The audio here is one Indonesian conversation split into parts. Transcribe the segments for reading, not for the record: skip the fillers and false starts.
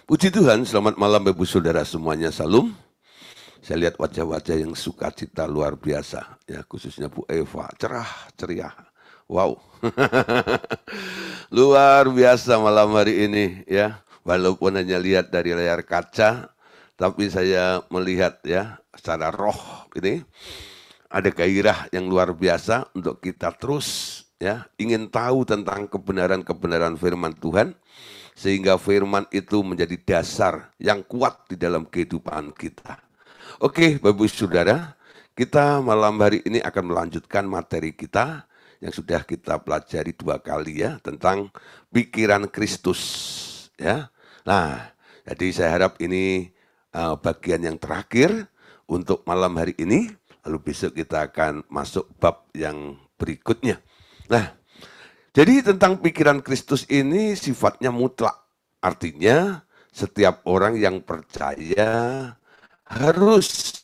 Puji Tuhan, selamat malam Bapak Saudara semuanya, salam. Saya lihat wajah-wajah yang sukacita luar biasa, ya khususnya Bu Eva, cerah, ceria. Wow, luar biasa malam hari ini ya. Walaupun hanya lihat dari layar kaca, tapi saya melihat ya secara roh ini ada gairah yang luar biasa untuk kita terus ya ingin tahu tentang kebenaran-kebenaran firman Tuhan. Sehingga firman itu menjadi dasar yang kuat di dalam kehidupan kita. Oke, Bapak Saudara, kita malam hari ini akan melanjutkan materi kita yang sudah kita pelajari 2 kali ya, tentang pikiran Kristus. Ya. Nah, jadi saya harap ini bagian yang terakhir untuk malam hari ini, lalu besok kita akan masuk bab yang berikutnya. Nah, jadi tentang pikiran Kristus ini sifatnya mutlak. Artinya setiap orang yang percaya harus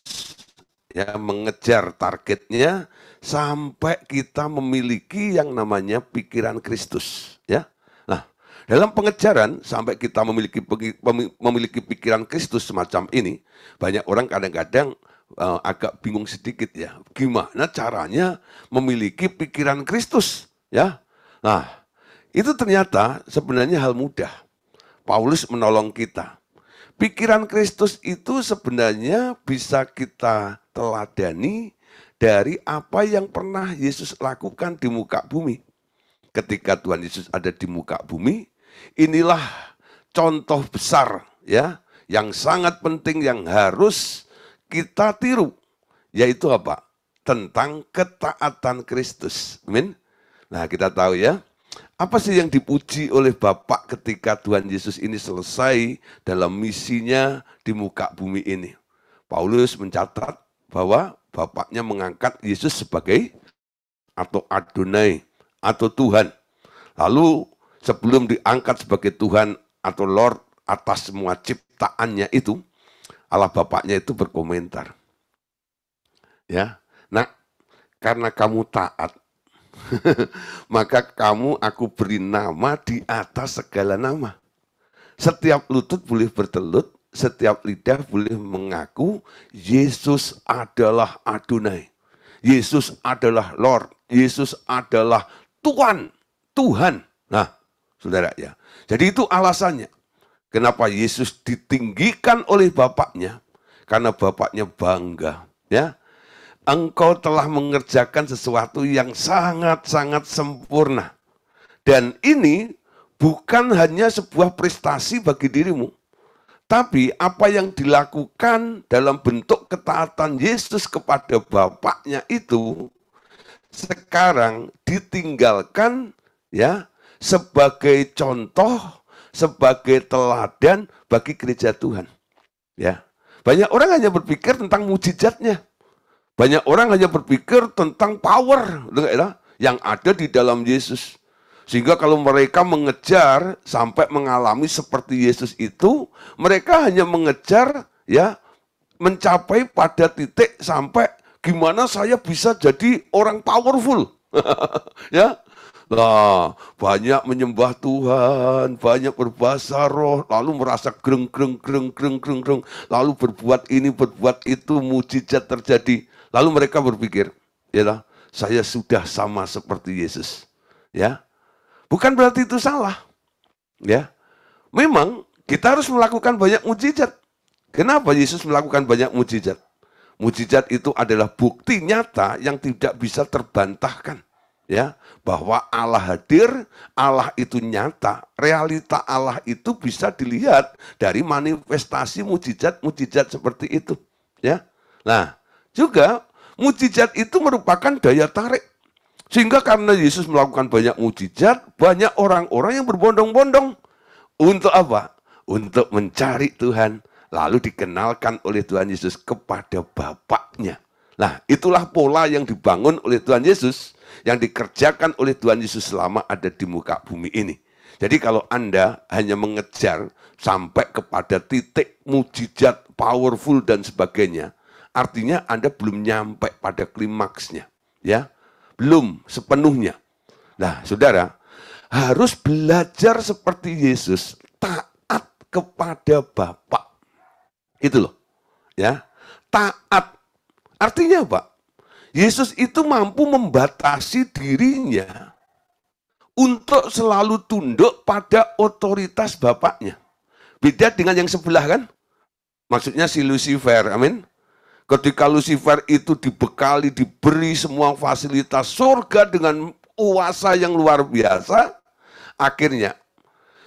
ya mengejar targetnya sampai kita memiliki yang namanya pikiran Kristus, ya. Nah, dalam pengejaran sampai kita memiliki pikiran Kristus semacam ini, banyak orang kadang-kadang agak bingung sedikit ya. Gimana caranya memiliki pikiran Kristus, ya? Nah, itu ternyata sebenarnya hal mudah. Paulus menolong kita. Pikiran Kristus itu sebenarnya bisa kita teladani dari apa yang pernah Yesus lakukan di muka bumi. Ketika Tuhan Yesus ada di muka bumi, inilah contoh besar ya, yang sangat penting yang harus kita tiru. Yaitu apa? Tentang ketaatan Kristus. Amin. Nah, kita tahu ya, apa sih yang dipuji oleh Bapak ketika Tuhan Yesus ini selesai dalam misinya di muka bumi ini? Paulus mencatat bahwa Bapaknya mengangkat Yesus sebagai atau Adonai atau Tuhan. Lalu sebelum diangkat sebagai Tuhan atau Lord atas semua ciptaannya itu, Allah Bapaknya itu berkomentar. Ya, nah karena kamu taat, maka kamu aku beri nama di atas segala nama. Setiap lutut boleh bertelut, setiap lidah boleh mengaku Yesus adalah Adonai. Yesus adalah Lord. Yesus adalah Tuhan. Tuhan. Nah, saudara ya. Jadi itu alasannya. Kenapa Yesus ditinggikan oleh Bapaknya? Karena Bapaknya bangga. Ya. Engkau telah mengerjakan sesuatu yang sangat-sangat sempurna. Dan ini bukan hanya sebuah prestasi bagi dirimu. Tapi apa yang dilakukan dalam bentuk ketaatan Yesus kepada Bapaknya itu sekarang ditinggalkan ya sebagai contoh, sebagai teladan bagi gereja Tuhan. Ya. Banyak orang hanya berpikir tentang mujizatnya. Banyak orang hanya berpikir tentang power yang ada di dalam Yesus. Sehingga kalau mereka mengejar sampai mengalami seperti Yesus itu, mereka hanya mengejar ya mencapai pada titik sampai gimana saya bisa jadi orang powerful. Ya. Nah, banyak menyembah Tuhan, banyak berbahasa roh, lalu merasa greng, lalu berbuat ini, berbuat itu, mujizat terjadi. Lalu mereka berpikir, ya, saya sudah sama seperti Yesus. Ya, bukan berarti itu salah. Ya, memang kita harus melakukan banyak mujizat. Kenapa Yesus melakukan banyak mujizat? Mujizat itu adalah bukti nyata yang tidak bisa terbantahkan. Ya, bahwa Allah hadir, Allah itu nyata, realita Allah itu bisa dilihat dari manifestasi mujizat-mujizat seperti itu. Ya, nah. Juga mujizat itu merupakan daya tarik. Sehingga karena Yesus melakukan banyak mujizat, banyak orang-orang yang berbondong-bondong. Untuk apa? Untuk mencari Tuhan. Lalu dikenalkan oleh Tuhan Yesus kepada Bapaknya. Nah, itulah pola yang dibangun oleh Tuhan Yesus, yang dikerjakan oleh Tuhan Yesus selama ada di muka bumi ini. Jadi kalau Anda hanya mengejar sampai kepada titik mujizat, powerful dan sebagainya, artinya Anda belum nyampe pada klimaksnya, ya, belum sepenuhnya. Nah, saudara harus belajar seperti Yesus, taat kepada Bapa. Itu loh. Ya. Taat. Artinya apa? Yesus itu mampu membatasi dirinya untuk selalu tunduk pada otoritas Bapaknya. Beda dengan yang sebelah kan? Maksudnya si Lucifer, amin. Ketika Lucifer itu dibekali, diberi semua fasilitas surga dengan kuasa yang luar biasa, akhirnya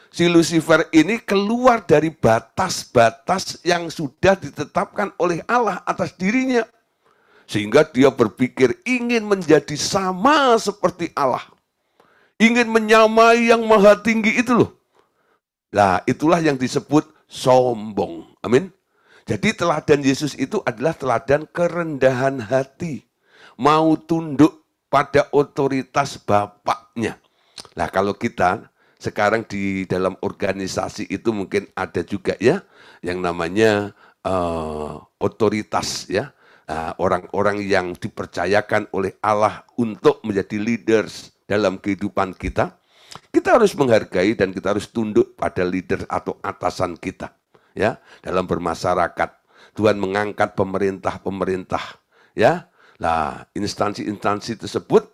si Lucifer ini keluar dari batas-batas yang sudah ditetapkan oleh Allah atas dirinya. Sehingga dia berpikir ingin menjadi sama seperti Allah. Ingin menyamai yang maha tinggi itu loh. Nah, itulah yang disebut sombong. Amin. Jadi teladan Yesus itu adalah teladan kerendahan hati. Mau tunduk pada otoritas Bapaknya. Nah, kalau kita sekarang di dalam organisasi itu mungkin ada juga ya yang namanya otoritas ya. Orang-orang yang dipercayakan oleh Allah untuk menjadi leaders dalam kehidupan kita. Kita harus menghargai dan kita harus tunduk pada leader atau atasan kita. Ya, dalam bermasyarakat, Tuhan mengangkat pemerintah-pemerintah, ya. Nah, instansi-instansi tersebut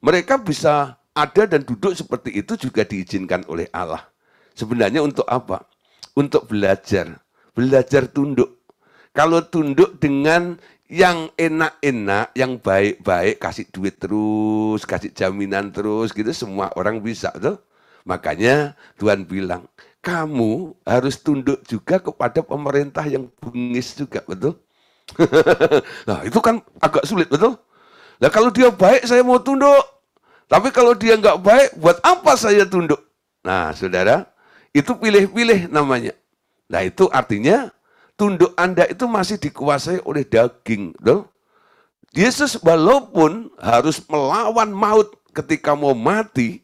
mereka bisa ada dan duduk seperti itu juga diizinkan oleh Allah. Sebenarnya untuk apa? Untuk belajar tunduk. Kalau tunduk dengan yang enak-enak, yang baik-baik, kasih duit terus, kasih jaminan terus, gitu semua orang bisa, betul? Makanya Tuhan bilang, kamu harus tunduk juga kepada pemerintah yang bengis juga, betul? Nah, itu kan agak sulit, betul? Nah, kalau dia baik, saya mau tunduk. Tapi kalau dia nggak baik, buat apa saya tunduk? Nah, saudara, itu pilih-pilih namanya. Nah, itu artinya tunduk Anda itu masih dikuasai oleh daging, betul? Yesus walaupun harus melawan maut ketika mau mati,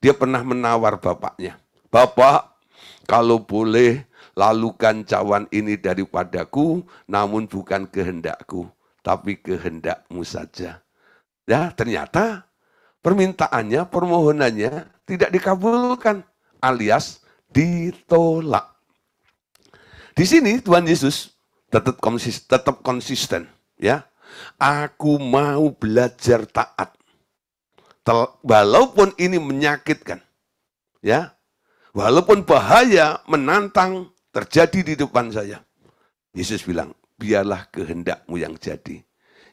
dia pernah menawar Bapaknya. Bapak, kalau boleh, lalukan cawan ini daripadaku, namun bukan kehendakku, tapi kehendakmu saja. Ya, ternyata permintaannya, permohonannya tidak dikabulkan, alias ditolak. Di sini Tuhan Yesus tetap konsisten, ya. Aku mau belajar taat. Walaupun ini menyakitkan, ya. Walaupun bahaya menantang terjadi di depan saya. Yesus bilang, biarlah kehendakmu yang jadi.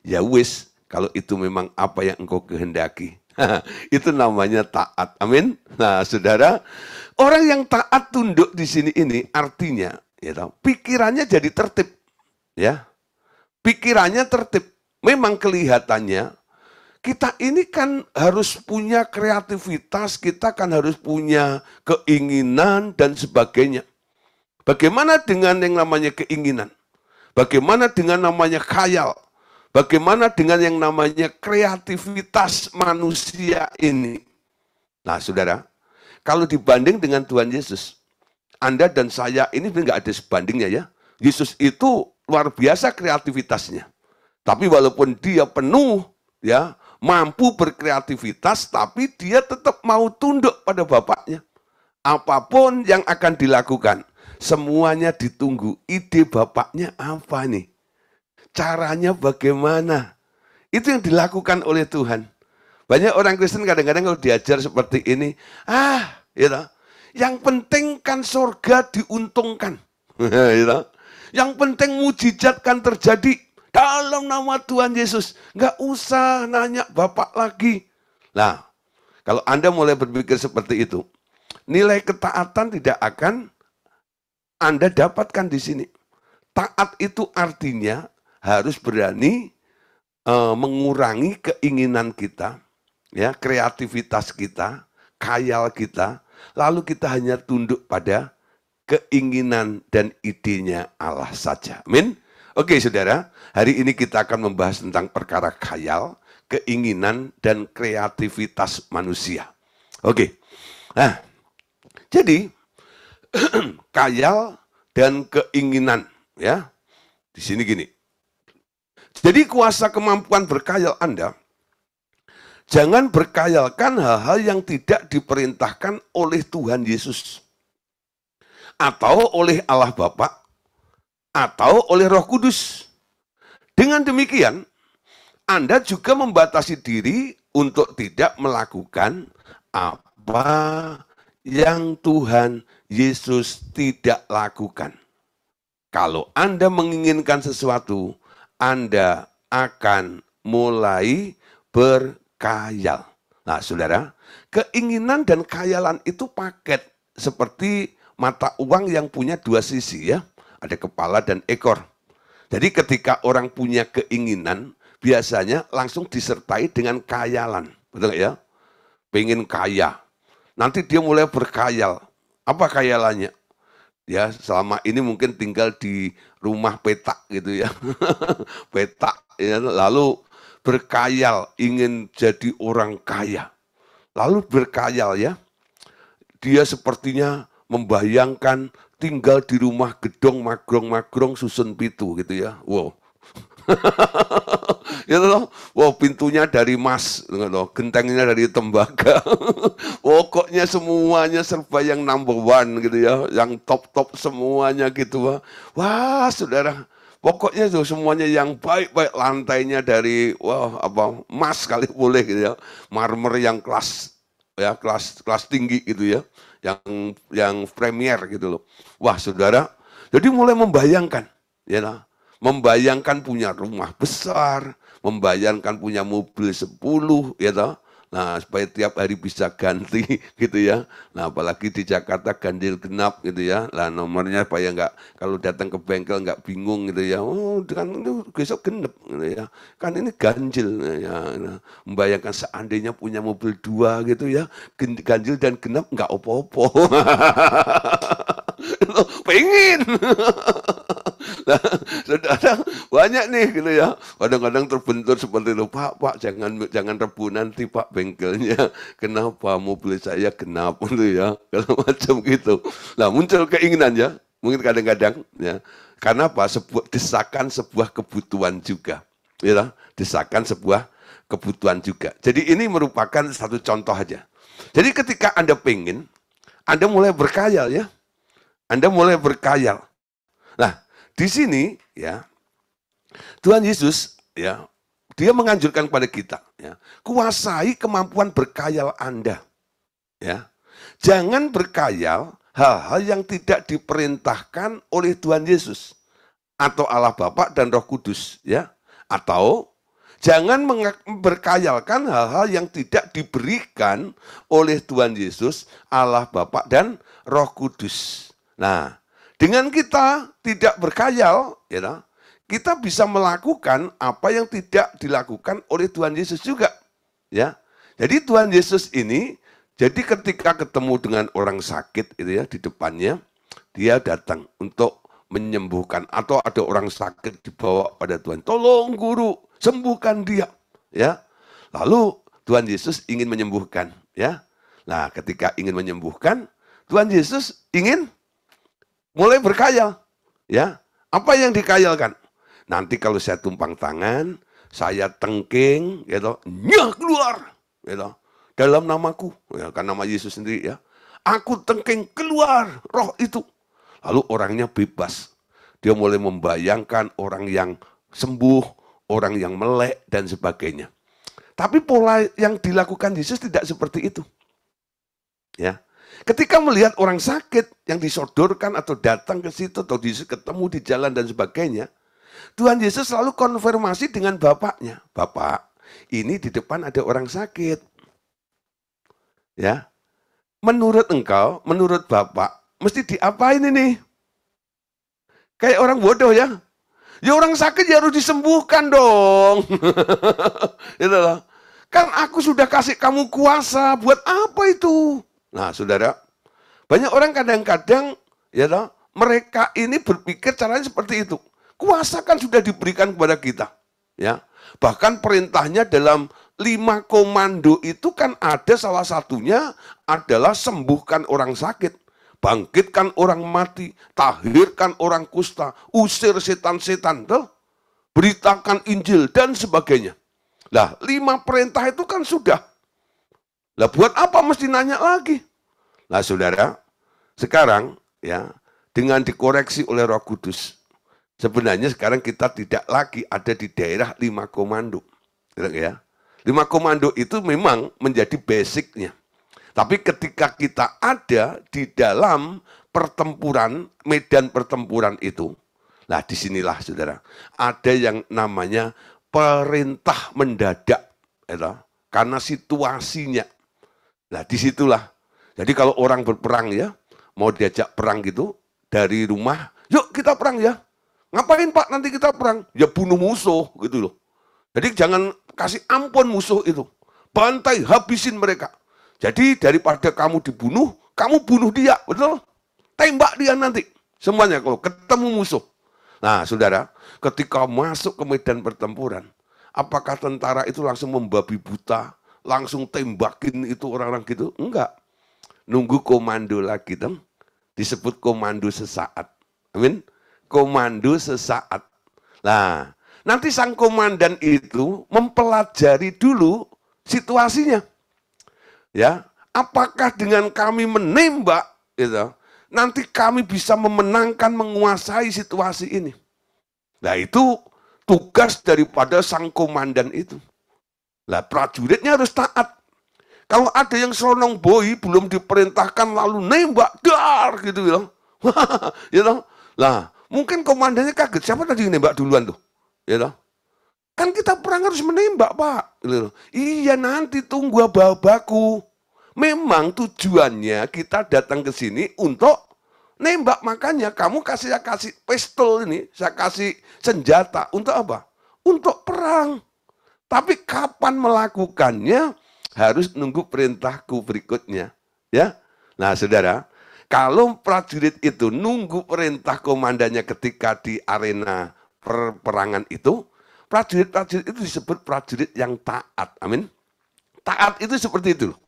Ya wis, kalau itu memang apa yang engkau kehendaki. Itu namanya taat. Amin. Nah, saudara, orang yang taat tunduk di sini ini artinya, ya, pikirannya jadi tertib. Ya, pikirannya tertib. Memang kelihatannya kita ini kan harus punya kreativitas, kita kan harus punya keinginan dan sebagainya. Bagaimana dengan yang namanya keinginan? Bagaimana dengan namanya khayal? Bagaimana dengan yang namanya kreativitas manusia ini? Nah, saudara, kalau dibanding dengan Tuhan Yesus, Anda dan saya ini nggak ada sebandingnya ya. Yesus itu luar biasa kreativitasnya. Tapi walaupun dia penuh, ya, mampu berkreativitas, tapi dia tetap mau tunduk pada Bapaknya. Apapun yang akan dilakukan, semuanya ditunggu. Ide Bapaknya apa nih? Caranya bagaimana? Itu yang dilakukan oleh Tuhan. Banyak orang Kristen kadang-kadang kalau diajar seperti ini, gitu. Yang penting kan surga diuntungkan. Gitu. Yang penting mujizat kan terjadi dalam nama Tuhan Yesus. Nggak usah nanya Bapak lagi. Nah, kalau Anda mulai berpikir seperti itu, nilai ketaatan tidak akan Anda dapatkan di sini. Taat itu artinya harus berani mengurangi keinginan kita, ya, kreativitas kita, khayal kita, lalu kita hanya tunduk pada keinginan dan idenya Allah saja. Amin. Oke, saudara, hari ini kita akan membahas tentang perkara khayal, keinginan, dan kreativitas manusia. Oke, nah, jadi khayal dan keinginan, ya, di sini gini. Jadi kuasa kemampuan berkhayal Anda, jangan berkhayalkan hal-hal yang tidak diperintahkan oleh Tuhan Yesus. atau oleh Allah Bapa, atau oleh Roh Kudus. Dengan demikian, Anda juga membatasi diri untuk tidak melakukan apa yang Tuhan Yesus tidak lakukan. Kalau Anda menginginkan sesuatu, Anda akan mulai berkhayal. Nah, saudara, keinginan dan khayalan itu paket seperti mata uang yang punya dua sisi ya. Ada kepala dan ekor. Jadi ketika orang punya keinginan, biasanya langsung disertai dengan khayalan. Betul nggak ya? Pengen kaya. Nanti dia mulai berkhayal. Apa khayalannya? Ya, selama ini mungkin tinggal di rumah petak gitu ya. Petak ya, lalu berkhayal ingin jadi orang kaya. Lalu berkhayal ya. Dia sepertinya membayangkan tinggal di rumah gedong magrong-magrong susun pitu gitu ya. Wow. Ya loh, wow, pintunya dari emas, gentengnya dari tembaga. Pokoknya semuanya serba yang number one gitu ya, yang top-top semuanya gitu. Wah, saudara, pokoknya tuh semuanya yang baik-baik, lantainya dari emas kali boleh gitu ya, marmer yang kelas ya, kelas tinggi gitu ya, yang premier gitu loh. Wah, saudara, jadi mulai membayangkan, ya lah, membayangkan punya rumah besar, membayangkan punya mobil 10, ya toh. Nah, supaya tiap hari bisa ganti gitu ya. Nah, apalagi di Jakarta ganjil genap gitu ya. Lah nomornya supaya nggak, kalau datang ke bengkel nggak bingung gitu ya. Oh, kan itu besok genep gitu ya. Kan ini ganjil ya. Nah, membayangkan seandainya punya mobil 2 gitu ya, ganjil dan genap nggak opo-opo. Pengen. Nah, saudara, banyak nih gitu ya. Kadang-kadang terbentur seperti itu, Pak, jangan rebu nanti Pak bengkelnya. Kenapa mobil saya genap gitu ya. Kalau macam gitu. Nah, muncul keinginan ya. Mungkin kadang-kadang ya. Karena apa? Desakan sebuah kebutuhan juga. Ya, desakan sebuah kebutuhan juga. Jadi ini merupakan satu contoh aja. Jadi ketika Anda pengen, Anda mulai berkhayal ya. Anda mulai berkhayal. Nah, di sini ya Tuhan Yesus ya, dia menganjurkan kepada kita ya, kuasai kemampuan berkhayal Anda. Ya. Jangan berkhayal hal-hal yang tidak diperintahkan oleh Tuhan Yesus atau Allah Bapa dan Roh Kudus ya. Atau jangan berkhayalkan hal-hal yang tidak diberikan oleh Tuhan Yesus, Allah Bapa dan Roh Kudus. Nah, dengan kita tidak berkhayal, ya, kita bisa melakukan apa yang tidak dilakukan oleh Tuhan Yesus juga. Ya, jadi Tuhan Yesus ini, jadi ketika ketemu dengan orang sakit itu ya di depannya, dia datang untuk menyembuhkan, atau ada orang sakit dibawa pada Tuhan, tolong guru sembuhkan dia. Ya, lalu Tuhan Yesus ingin menyembuhkan. Ya, nah ketika ingin menyembuhkan, Tuhan Yesus ingin mulai berkhayal, ya. Apa yang dikhayalkan? Nanti kalau saya tumpang tangan, saya tengking, gitu, nyah keluar, gitu, dalam namaku, ya, kan nama Yesus sendiri ya. Aku tengking keluar roh itu. Lalu orangnya bebas. Dia mulai membayangkan orang yang sembuh, orang yang melek dan sebagainya. Tapi pola yang dilakukan Yesus tidak seperti itu. Ya. Ketika melihat orang sakit yang disodorkan atau datang ke situ atau ketemu di jalan dan sebagainya, Tuhan Yesus selalu konfirmasi dengan bapaknya. Bapak, ini di depan ada orang sakit. Ya, menurut engkau, menurut bapak, mesti diapain ini? Kayak orang bodoh ya. Ya orang sakit ya harus disembuhkan dong. Itu loh. Kan aku sudah kasih kamu kuasa, buat apa itu? Nah, saudara, banyak orang kadang-kadang ya toh, mereka ini berpikir caranya seperti itu. Kuasa kan sudah diberikan kepada kita. Ya. Bahkan perintahnya dalam 5 komando itu kan ada salah satunya adalah sembuhkan orang sakit, bangkitkan orang mati, tahirkan orang kusta, usir setan-setan, beritakan Injil dan sebagainya. Lah, 5 perintah itu kan sudah. Lah buat apa mesti nanya lagi? Nah saudara, sekarang ya dengan dikoreksi oleh Roh Kudus. Sebenarnya sekarang kita tidak lagi ada di daerah 5 komando. Ya. 5 komando itu memang menjadi basicnya. Tapi ketika kita ada di dalam pertempuran, medan pertempuran itu, nah disinilah saudara, ada yang namanya perintah mendadak. Ya, karena situasinya. Nah disitulah. Jadi kalau orang berperang ya, mau diajak perang gitu, dari rumah, yuk kita perang ya. Ngapain Pak nanti kita perang? Ya bunuh musuh gitu loh. Jadi jangan kasih ampun musuh itu. Bantai, habisin mereka. Jadi daripada kamu dibunuh, kamu bunuh dia, betul? Tembak dia nanti. Semuanya kalau ketemu musuh. Nah saudara, ketika masuk ke medan pertempuran, apakah tentara itu langsung membabi buta, langsung tembakin itu orang-orang gitu? Enggak. Nunggu komando lagi, tem. Disebut komando sesaat. Amin. Komando sesaat. Nah, nanti sang komandan itu mempelajari dulu situasinya. Ya, apakah dengan kami menembak, gitu, nanti kami bisa memenangkan, menguasai situasi ini. Nah, itu tugas daripada sang komandan itu. Nah, prajuritnya harus taat. Kalau ada yang selonong boi belum diperintahkan lalu nembak, dar gitu ya. Gitu. Lah, mungkin komandannya kaget, siapa tadi yang nembak duluan tuh? Gitu. Kan kita perang harus menembak, Pak. Gitu. Iya, nanti tunggu abu-abaku. Memang tujuannya kita datang ke sini untuk nembak, makanya kamu saya kasih pistol ini, saya kasih senjata untuk apa? Untuk perang. Tapi kapan melakukannya harus nunggu perintahku berikutnya, ya. Nah, saudara, kalau prajurit itu nunggu perintah komandannya ketika di arena peperangan itu, prajurit-prajurit itu disebut prajurit yang taat. Amin. Taat itu seperti itu loh.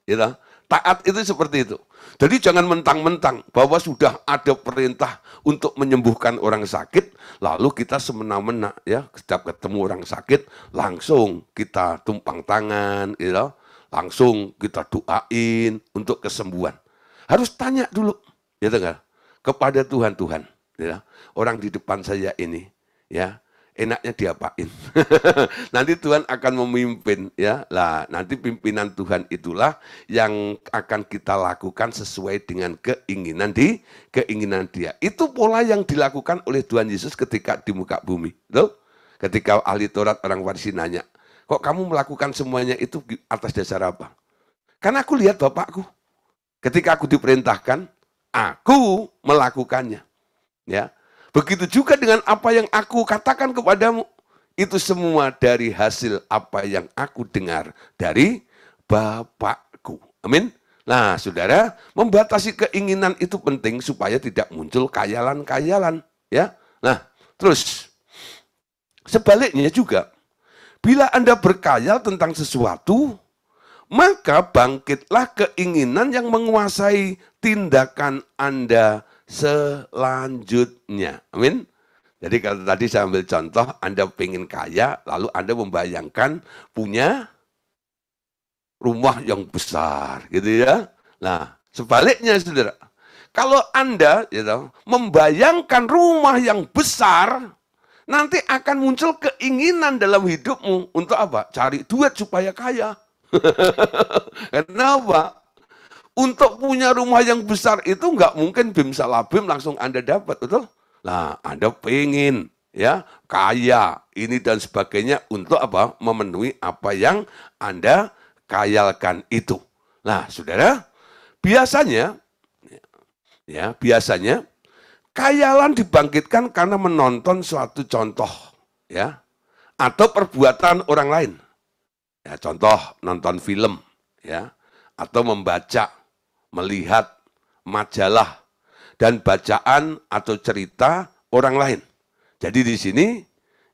Gitu. Taat itu seperti itu. Jadi jangan mentang-mentang bahwa sudah ada perintah untuk menyembuhkan orang sakit, lalu kita semena-mena ya, setiap ketemu orang sakit langsung kita tumpang tangan, gitu. Langsung kita doain untuk kesembuhan. Harus tanya dulu, gitu kan? Kepada Tuhan, ya. Orang di depan saya ini, ya. Enaknya diapain? Nanti Tuhan akan memimpin, ya. Lah, nanti pimpinan Tuhan itulah yang akan kita lakukan sesuai dengan keinginan Dia. Itu pola yang dilakukan oleh Tuhan Yesus ketika di muka bumi. Betul? Ketika ahli Taurat orang Farisi nanya, kok kamu melakukan semuanya itu atas dasar apa? Karena aku lihat Bapakku. Ketika aku diperintahkan, aku melakukannya. Ya. Begitu juga dengan apa yang aku katakan kepadamu. Itu semua dari hasil apa yang aku dengar dari Bapakku. Amin. Nah, saudara, membatasi keinginan itu penting supaya tidak muncul kayalan-kayalan. Ya. Nah, terus sebaliknya juga, bila Anda berkhayal tentang sesuatu, maka bangkitlah keinginan yang menguasai tindakan Anda selanjutnya. Amin. Jadi kalau tadi saya ambil contoh, Anda pengen kaya, lalu Anda membayangkan punya rumah yang besar, gitu ya. Nah, sebaliknya saudara, kalau Anda gitu, membayangkan rumah yang besar, nanti akan muncul keinginan dalam hidupmu untuk apa? Cari duit supaya kaya. Kenapa? Untuk punya rumah yang besar itu nggak mungkin bim salabim langsung Anda dapat, betul? Nah, Anda pengen ya kaya ini dan sebagainya untuk apa? Memenuhi apa yang Anda khayalkan itu. Nah, saudara, biasanya khayalan dibangkitkan karena menonton suatu contoh, ya, atau perbuatan orang lain. Ya, contoh nonton film, ya, atau membaca, melihat majalah dan bacaan atau cerita orang lain. Jadi di sini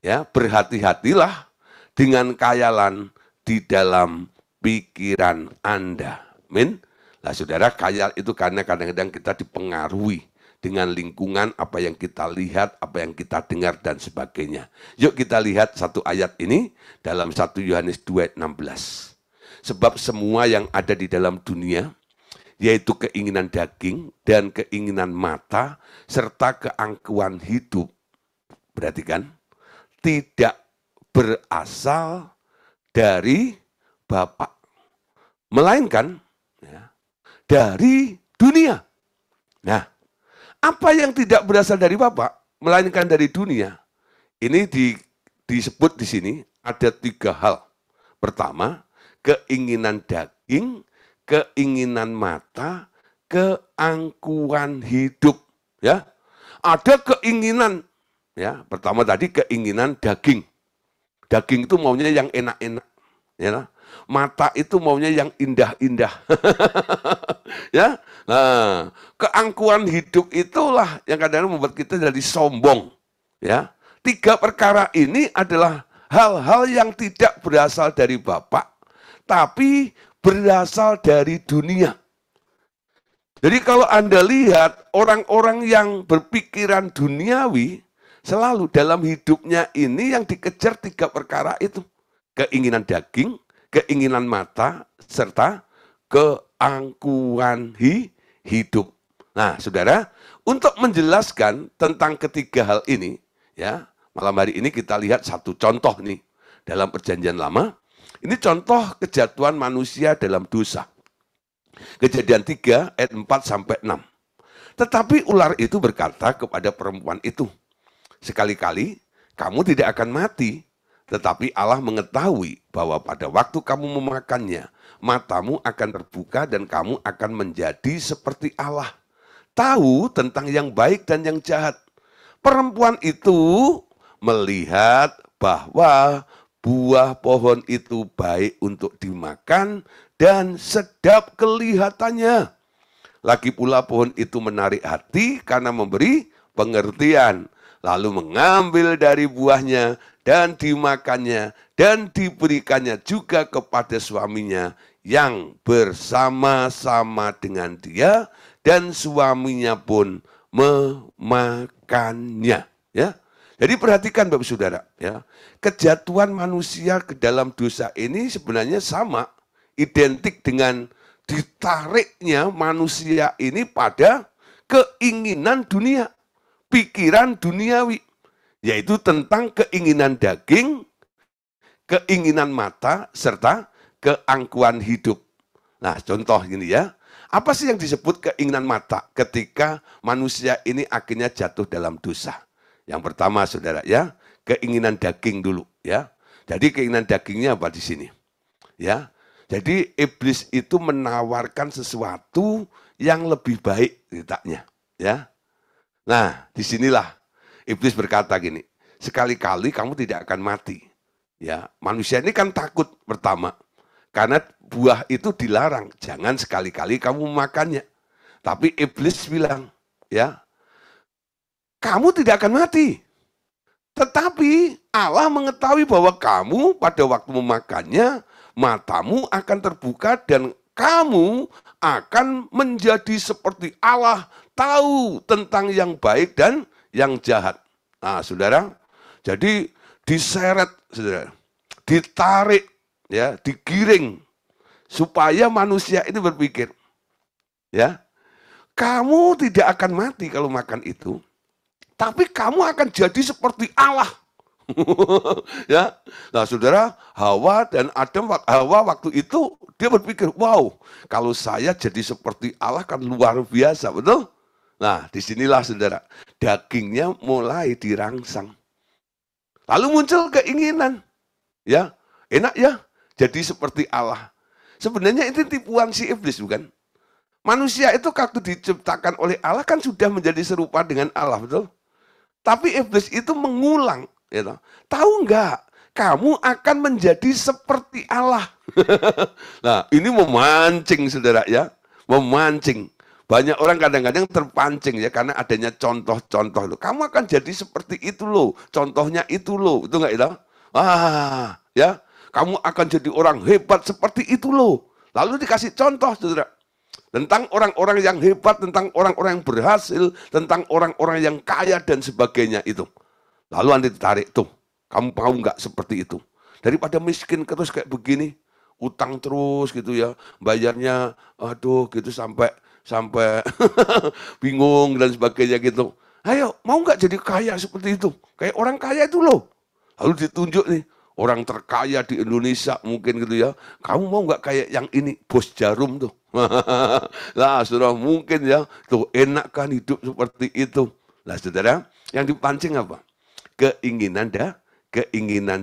ya berhati-hatilah dengan khayalan di dalam pikiran Anda. Amin. Nah, saudara, khayal itu karena kadang-kadang kita dipengaruhi dengan lingkungan, apa yang kita lihat, apa yang kita dengar dan sebagainya. Yuk kita lihat satu ayat ini dalam 1 Yohanes 2:16. Sebab semua yang ada di dalam dunia, yaitu keinginan daging dan keinginan mata, serta keangkuhan hidup. Perhatikan, tidak berasal dari Bapa, melainkan ya, dari dunia. Nah, apa yang tidak berasal dari Bapa, melainkan dari dunia, ini disebut di sini ada 3 hal. Pertama, keinginan daging, keinginan mata, keangkuhan hidup. Ya, ada keinginan. Ya, pertama tadi keinginan daging. Daging itu maunya yang enak-enak. Ya, mata itu maunya yang indah-indah. Ya, nah, keangkuhan hidup itulah yang kadang-kadang membuat kita jadi sombong. Ya, 3 perkara ini adalah hal-hal yang tidak berasal dari Bapa, tapi berasal dari dunia. Jadi kalau Anda lihat orang-orang yang berpikiran duniawi, selalu dalam hidupnya ini yang dikejar 3 perkara itu. Keinginan daging, keinginan mata, serta keangkuhan hidup. Nah, saudara, untuk menjelaskan tentang ketiga hal ini, ya, malam hari ini kita lihat satu contoh nih dalam Perjanjian Lama. Ini contoh kejatuhan manusia dalam dosa. Kejadian 3 ayat 4 sampai 6. Tetapi ular itu berkata kepada perempuan itu, sekali-kali kamu tidak akan mati, tetapi Allah mengetahui bahwa pada waktu kamu memakannya, matamu akan terbuka dan kamu akan menjadi seperti Allah, tahu tentang yang baik dan yang jahat. Perempuan itu melihat bahwa buah pohon itu baik untuk dimakan dan sedap kelihatannya. Lagi pula pohon itu menarik hati karena memberi pengertian. Lalu mengambil dari buahnya dan dimakannya dan diberikannya juga kepada suaminya yang bersama-sama dengan dia, dan suaminya pun memakannya. Ya, jadi perhatikan Bapak Saudara, ya, kejatuhan manusia ke dalam dosa ini sebenarnya sama, identik dengan ditariknya manusia ini pada keinginan dunia, pikiran duniawi, yaitu tentang keinginan daging, keinginan mata, serta keangkuhan hidup. Nah, contoh gini ya, apa sih yang disebut keinginan mata ketika manusia ini akhirnya jatuh dalam dosa? Yang pertama, saudara ya, keinginan daging dulu ya. Jadi keinginan dagingnya apa di sini? Ya, jadi iblis itu menawarkan sesuatu yang lebih baik letaknya, ya. Nah, disinilah iblis berkata gini, sekali-kali kamu tidak akan mati. Ya, manusia ini kan takut pertama, karena buah itu dilarang, jangan sekali-kali kamu memakannya. Tapi iblis bilang, ya, kamu tidak akan mati. Tetapi Allah mengetahui bahwa kamu pada waktu memakannya, matamu akan terbuka dan kamu akan menjadi seperti Allah, tahu tentang yang baik dan yang jahat. Nah, saudara, jadi diseret, saudara, ditarik, ya, digiring supaya manusia ini berpikir, ya, kamu tidak akan mati kalau makan itu, tapi kamu akan jadi seperti Allah. Ya, nah saudara, Hawa dan Adam, Hawa waktu itu dia berpikir, wow, kalau saya jadi seperti Allah kan luar biasa, betul? Nah, disinilah saudara, dagingnya mulai dirangsang. Lalu muncul keinginan, ya, enak ya, jadi seperti Allah. Sebenarnya itu tipuan si iblis, bukan? Manusia itu waktu diciptakan oleh Allah kan sudah menjadi serupa dengan Allah, betul? Tapi iblis itu mengulang. Gitu. Tahu enggak, kamu akan menjadi seperti Allah. Nah, ini memancing saudara ya, memancing. Banyak orang kadang-kadang terpancing ya karena adanya contoh-contoh loh. Kamu akan jadi seperti itu loh, contohnya itu loh, itu enggak itu? Ah, ya, kamu akan jadi orang hebat seperti itu loh. Lalu dikasih contoh saudara. Tentang orang-orang yang hebat, tentang orang-orang yang berhasil, tentang orang-orang yang kaya dan sebagainya itu. Lalu Anda ditarik tuh, kamu mau nggak seperti itu? Daripada miskin terus kayak begini, utang terus gitu ya, bayarnya aduh gitu sampai bingung dan sebagainya gitu. Ayo, mau nggak jadi kaya seperti itu? Kayak orang kaya itu loh. Lalu ditunjuk nih, orang terkaya di Indonesia mungkin gitu ya. Kamu mau nggak kayak yang ini, Bos Jarum tuh. Lah, saudara mungkin ya, tuh enak kan hidup seperti itu. Lah, saudara, yang dipancing apa? Keinginan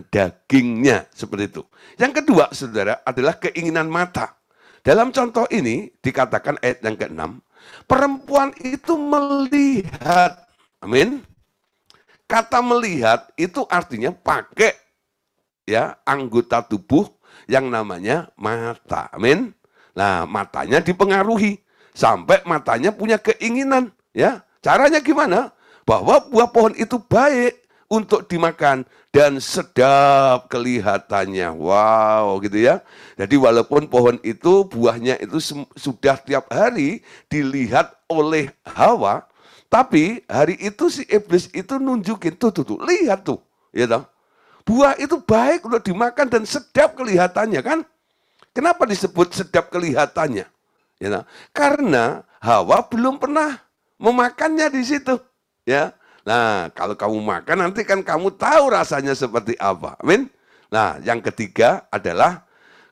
dagingnya seperti itu. Yang kedua, saudara, adalah keinginan mata. Dalam contoh ini dikatakan ayat yang ke-6, perempuan itu melihat. Amin. Kata melihat itu artinya pakai ya anggota tubuh yang namanya mata. Amin. Nah, matanya dipengaruhi sampai matanya punya keinginan, ya. Caranya gimana? Bahwa buah pohon itu baik untuk dimakan dan sedap kelihatannya. Wow, gitu ya. Jadi walaupun pohon itu buahnya itu sudah tiap hari dilihat oleh Hawa, tapi hari itu si iblis itu nunjukin tuh, lihat tuh, ya toh. Buah itu baik untuk dimakan dan sedap kelihatannya kan? Kenapa disebut sedap kelihatannya? Ya toh? Karena Hawa belum pernah memakannya di situ, ya. Nah, kalau kamu makan nanti kan kamu tahu rasanya seperti apa. Amin. Nah, yang ketiga adalah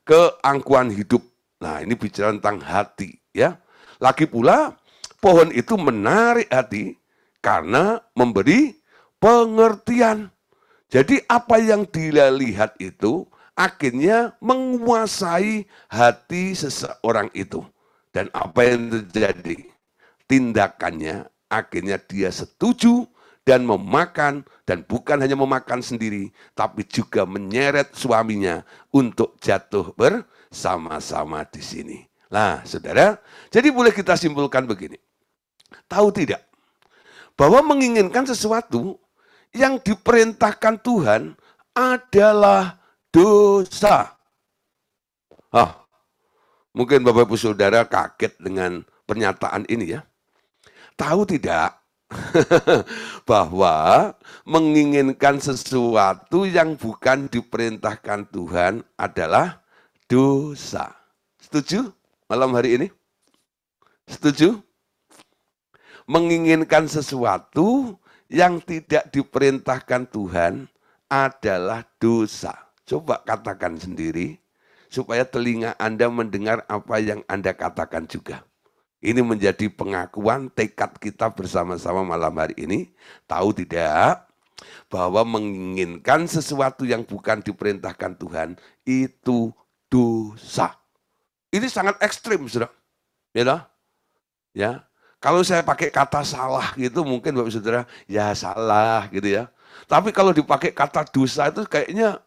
keangkuhan hidup. Nah, ini bicara tentang hati, ya. Lagi pula pohon itu menarik hati karena memberi pengertian. Jadi apa yang dia lihat itu akhirnya menguasai hati seseorang itu. Dan apa yang terjadi? Tindakannya akhirnya dia setuju dan memakan, dan bukan hanya memakan sendiri, tapi juga menyeret suaminya untuk jatuh bersama-sama di sini. Nah, saudara, jadi boleh kita simpulkan begini. Tahu tidak bahwa menginginkan sesuatu yang diperintahkan Tuhan adalah dosa. Mungkin Bapak Ibu Saudara kaget dengan pernyataan ini ya. Tahu tidak bahwa menginginkan sesuatu yang bukan diperintahkan Tuhan adalah dosa. Setuju malam hari ini? Setuju? Menginginkan sesuatu yang tidak diperintahkan Tuhan adalah dosa. Coba katakan sendiri, supaya telinga Anda mendengar apa yang Anda katakan juga. Ini menjadi pengakuan tekad kita bersama-sama malam hari ini. Tahu tidak bahwa menginginkan sesuatu yang bukan diperintahkan Tuhan itu dosa. Ini sangat ekstrim, saudara. Ya, kalau saya pakai kata salah gitu mungkin Bapak Saudara ya salah gitu ya. Tapi kalau dipakai kata dosa itu kayaknya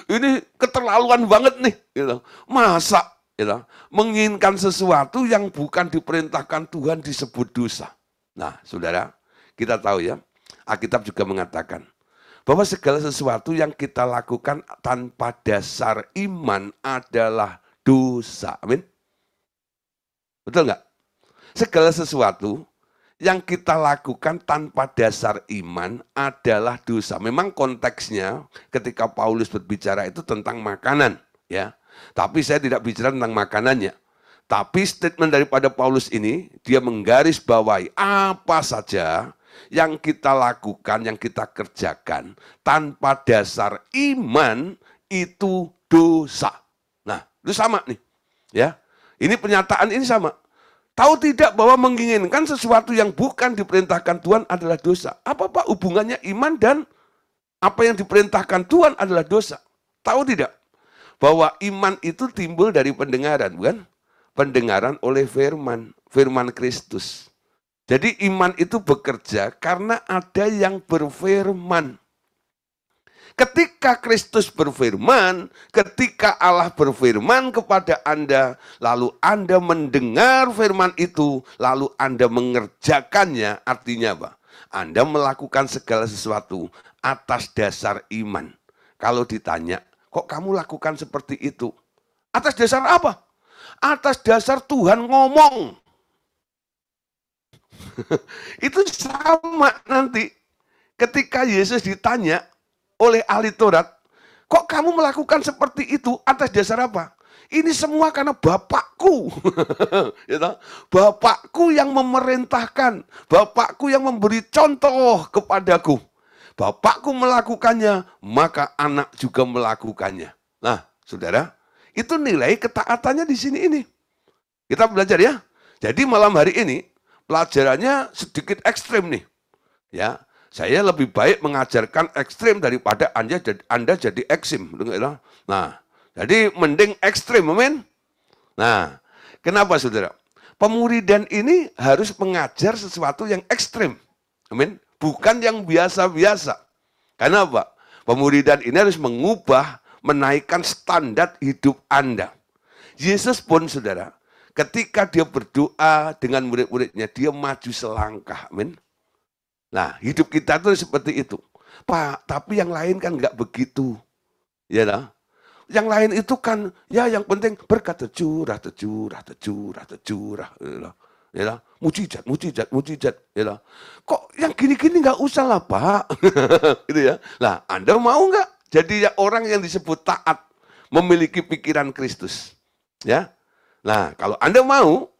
ini keterlaluan banget nih gitu. Masa gitu, menginginkan sesuatu yang bukan diperintahkan Tuhan disebut dosa. Nah, Saudara, kita tahu ya, Alkitab juga mengatakan bahwa segala sesuatu yang kita lakukan tanpa dasar iman adalah dosa. Amin. Betul nggak? Segala sesuatu yang kita lakukan tanpa dasar iman adalah dosa. Memang konteksnya ketika Paulus berbicara itu tentang makanan, ya. Tapi saya tidak bicara tentang makanannya. Tapi statement daripada Paulus ini, dia menggarisbawahi apa saja yang kita lakukan, yang kita kerjakan tanpa dasar iman itu dosa. Nah, itu sama nih, ya. Ini pernyataan ini sama. Tahu tidak bahwa menginginkan sesuatu yang bukan diperintahkan Tuhan adalah dosa? Apa Pak hubungannya iman dan apa yang diperintahkan Tuhan adalah dosa? Tahu tidak bahwa iman itu timbul dari pendengaran, bukan? Pendengaran oleh firman, firman Kristus. Jadi iman itu bekerja karena ada yang berfirman. Ketika Kristus berfirman, ketika Allah berfirman kepada Anda, lalu Anda mendengar firman itu, lalu Anda mengerjakannya, artinya apa? Anda melakukan segala sesuatu atas dasar iman. Kalau ditanya, kok kamu lakukan seperti itu? Atas dasar apa? Atas dasar Tuhan ngomong. Itu sama nanti ketika Yesus ditanya oleh ahli Taurat, Kok kamu melakukan seperti itu atas dasar apa? Ini semua karena Bapakku. Ya toh? Bapakku yang memerintahkan. Bapakku yang memberi contoh kepadaku. Bapakku melakukannya, maka anak juga melakukannya. Nah, saudara, itu nilai ketaatannya di sini ini. Kita belajar ya. Jadi malam hari ini, pelajarannya sedikit ekstrim nih. Ya, saya lebih baik mengajarkan ekstrim daripada Anda jadi eksim. Nah, jadi mending ekstrim, amin. Nah, kenapa saudara? Pemuridan ini harus mengajar sesuatu yang ekstrim, amin. Bukan yang biasa-biasa. Karena apa? Pemuridan ini harus mengubah, menaikkan standar hidup Anda. Yesus pun saudara, ketika dia berdoa dengan murid-muridnya, dia maju selangkah, amin. Nah, hidup kita tuh seperti itu. Pak, tapi yang lain kan nggak begitu. Ya lah. Yang lain itu kan, ya yang penting berkat tercurah. Ya lah. Mujizat. Ya lah. Kok yang gini-gini nggak usah lah, Pak. Gitu ya. Nah, Anda mau nggak jadi orang yang disebut taat, memiliki pikiran Kristus? Ya. Nah, kalau Anda mau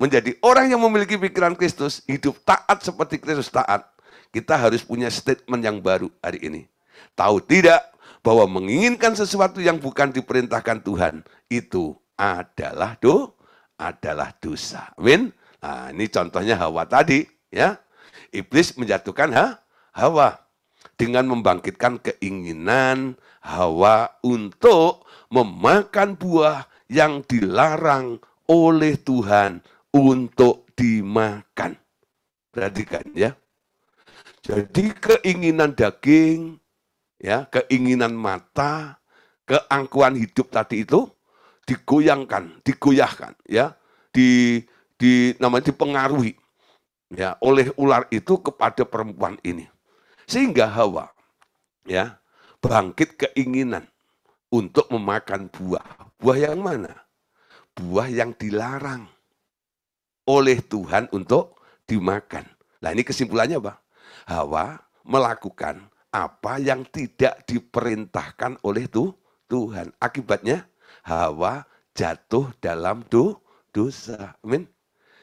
menjadi orang yang memiliki pikiran Kristus, hidup taat seperti Kristus taat, kita harus punya statement yang baru hari ini. Tahu tidak bahwa menginginkan sesuatu yang bukan diperintahkan Tuhan, itu adalah dosa. Amin. Nah, ini contohnya Hawa tadi, ya. Iblis menjatuhkan Hawa dengan membangkitkan keinginan Hawa untuk memakan buah yang dilarang oleh Tuhan untuk dimakan. Perhatikan ya. Jadi keinginan daging, ya, keinginan mata, keangkuhan hidup tadi itu digoyahkan, ya, namanya dipengaruhi, ya, oleh ular itu kepada perempuan ini. Sehingga Hawa, ya, bangkit keinginan untuk memakan buah. Buah yang mana? Buah yang dilarang oleh Tuhan untuk dimakan. Nah, ini kesimpulannya apa? Hawa melakukan apa yang tidak diperintahkan oleh Tuhan. Akibatnya Hawa jatuh dalam dosa. Amin.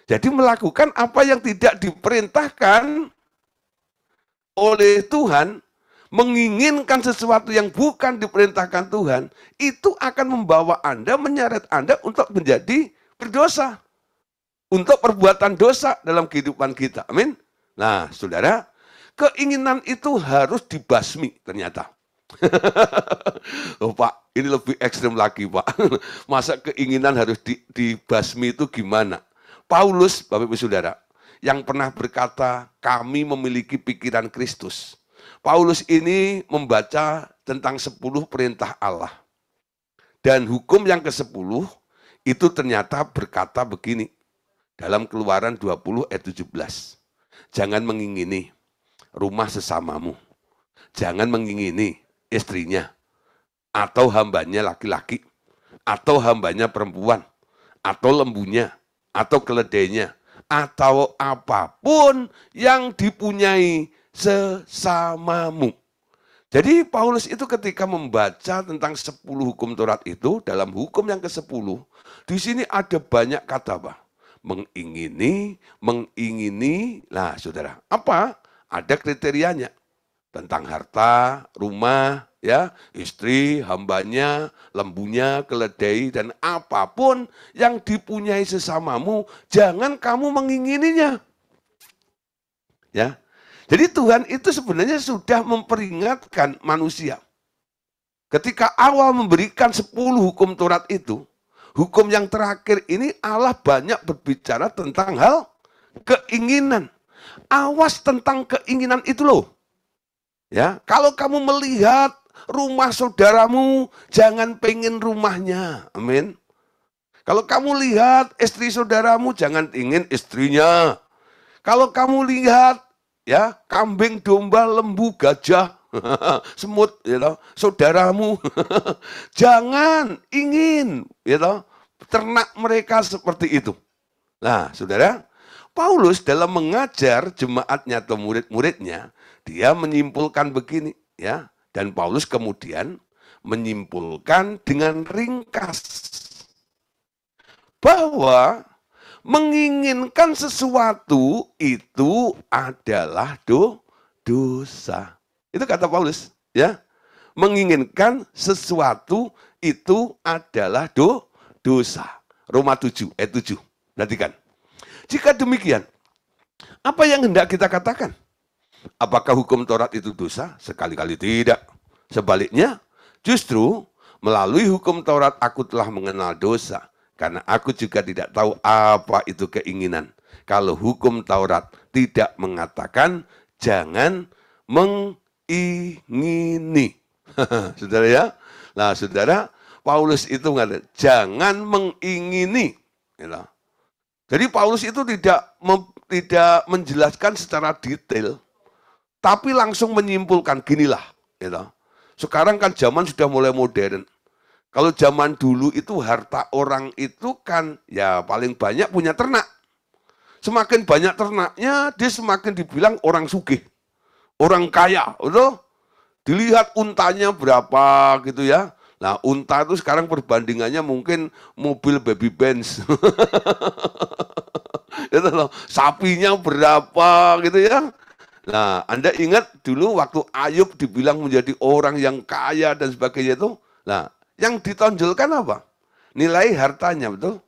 Jadi melakukan apa yang tidak diperintahkan oleh Tuhan, menginginkan sesuatu yang bukan diperintahkan Tuhan, itu akan membawa Anda, menyeret Anda untuk menjadi berdosa. Untuk perbuatan dosa dalam kehidupan kita. Amin. Nah, saudara, keinginan itu harus dibasmi ternyata. Oh Pak, ini lebih ekstrem lagi Pak. Masa keinginan harus dibasmi itu gimana? Paulus, Bapak Ibu Saudara, yang pernah berkata, kami memiliki pikiran Kristus. Paulus ini membaca tentang 10 perintah Allah. Dan hukum yang ke-10 itu ternyata berkata begini. Dalam Keluaran 20 ayat 17. Jangan mengingini rumah sesamamu. Jangan mengingini istrinya. Atau hambanya laki-laki. Atau hambanya perempuan. Atau lembunya. Atau keledainya. Atau apapun yang dipunyai sesamamu. Jadi Paulus itu ketika membaca tentang 10 hukum Taurat itu, dalam hukum yang ke-10, di sini ada banyak kata Pak. Mengingini. Nah saudara, apa? Ada kriterianya. Tentang harta, rumah, ya, istri, hambanya, lembunya, keledai, dan apapun yang dipunyai sesamamu, jangan kamu mengingininya. Ya. Jadi Tuhan itu sebenarnya sudah memperingatkan manusia. Ketika awal memberikan 10 hukum Taurat itu, hukum yang terakhir ini Allah banyak berbicara tentang hal keinginan. Awas tentang keinginan itu loh. Ya, kalau kamu melihat rumah saudaramu, jangan pengen rumahnya. Amin. Kalau kamu lihat istri saudaramu, jangan ingin istrinya. Kalau kamu lihat ya kambing, domba, lembu, gajah, semut, saudaramu, jangan ingin, ternak mereka seperti itu. Nah, saudara, Paulus dalam mengajar jemaatnya atau murid-muridnya, dia menyimpulkan begini, ya. Dan Paulus kemudian menyimpulkan dengan ringkas bahwa menginginkan sesuatu itu adalah dosa. Itu kata Paulus, ya. Menginginkan sesuatu itu adalah dosa. Roma 7 ayat 7. Perhatikan. Jika demikian, apa yang hendak kita katakan? Apakah hukum Taurat itu dosa? Sekali-kali tidak. Sebaliknya, justru melalui hukum Taurat aku telah mengenal dosa. Karena aku juga tidak tahu apa itu keinginan. Kalau hukum Taurat tidak mengatakan, jangan mengingini. Saudara ya? Nah saudara, Paulus itu mengatakan, jangan mengingini. Jadi Paulus itu tidak menjelaskan secara detail, tapi langsung menyimpulkan, ginilah. Sekarang kan zaman sudah mulai modern. Kalau zaman dulu itu harta orang itu kan ya paling banyak punya ternak. Semakin banyak ternaknya, dia semakin dibilang orang sugih, orang kaya. Betul? Dilihat untanya berapa gitu ya. Nah unta itu sekarang perbandingannya mungkin mobil baby Benz. Itu loh, sapinya berapa gitu ya. Nah Anda ingat dulu waktu Ayub dibilang menjadi orang yang kaya dan sebagainya itu. Nah yang ditonjolkan apa? Nilai hartanya, betul?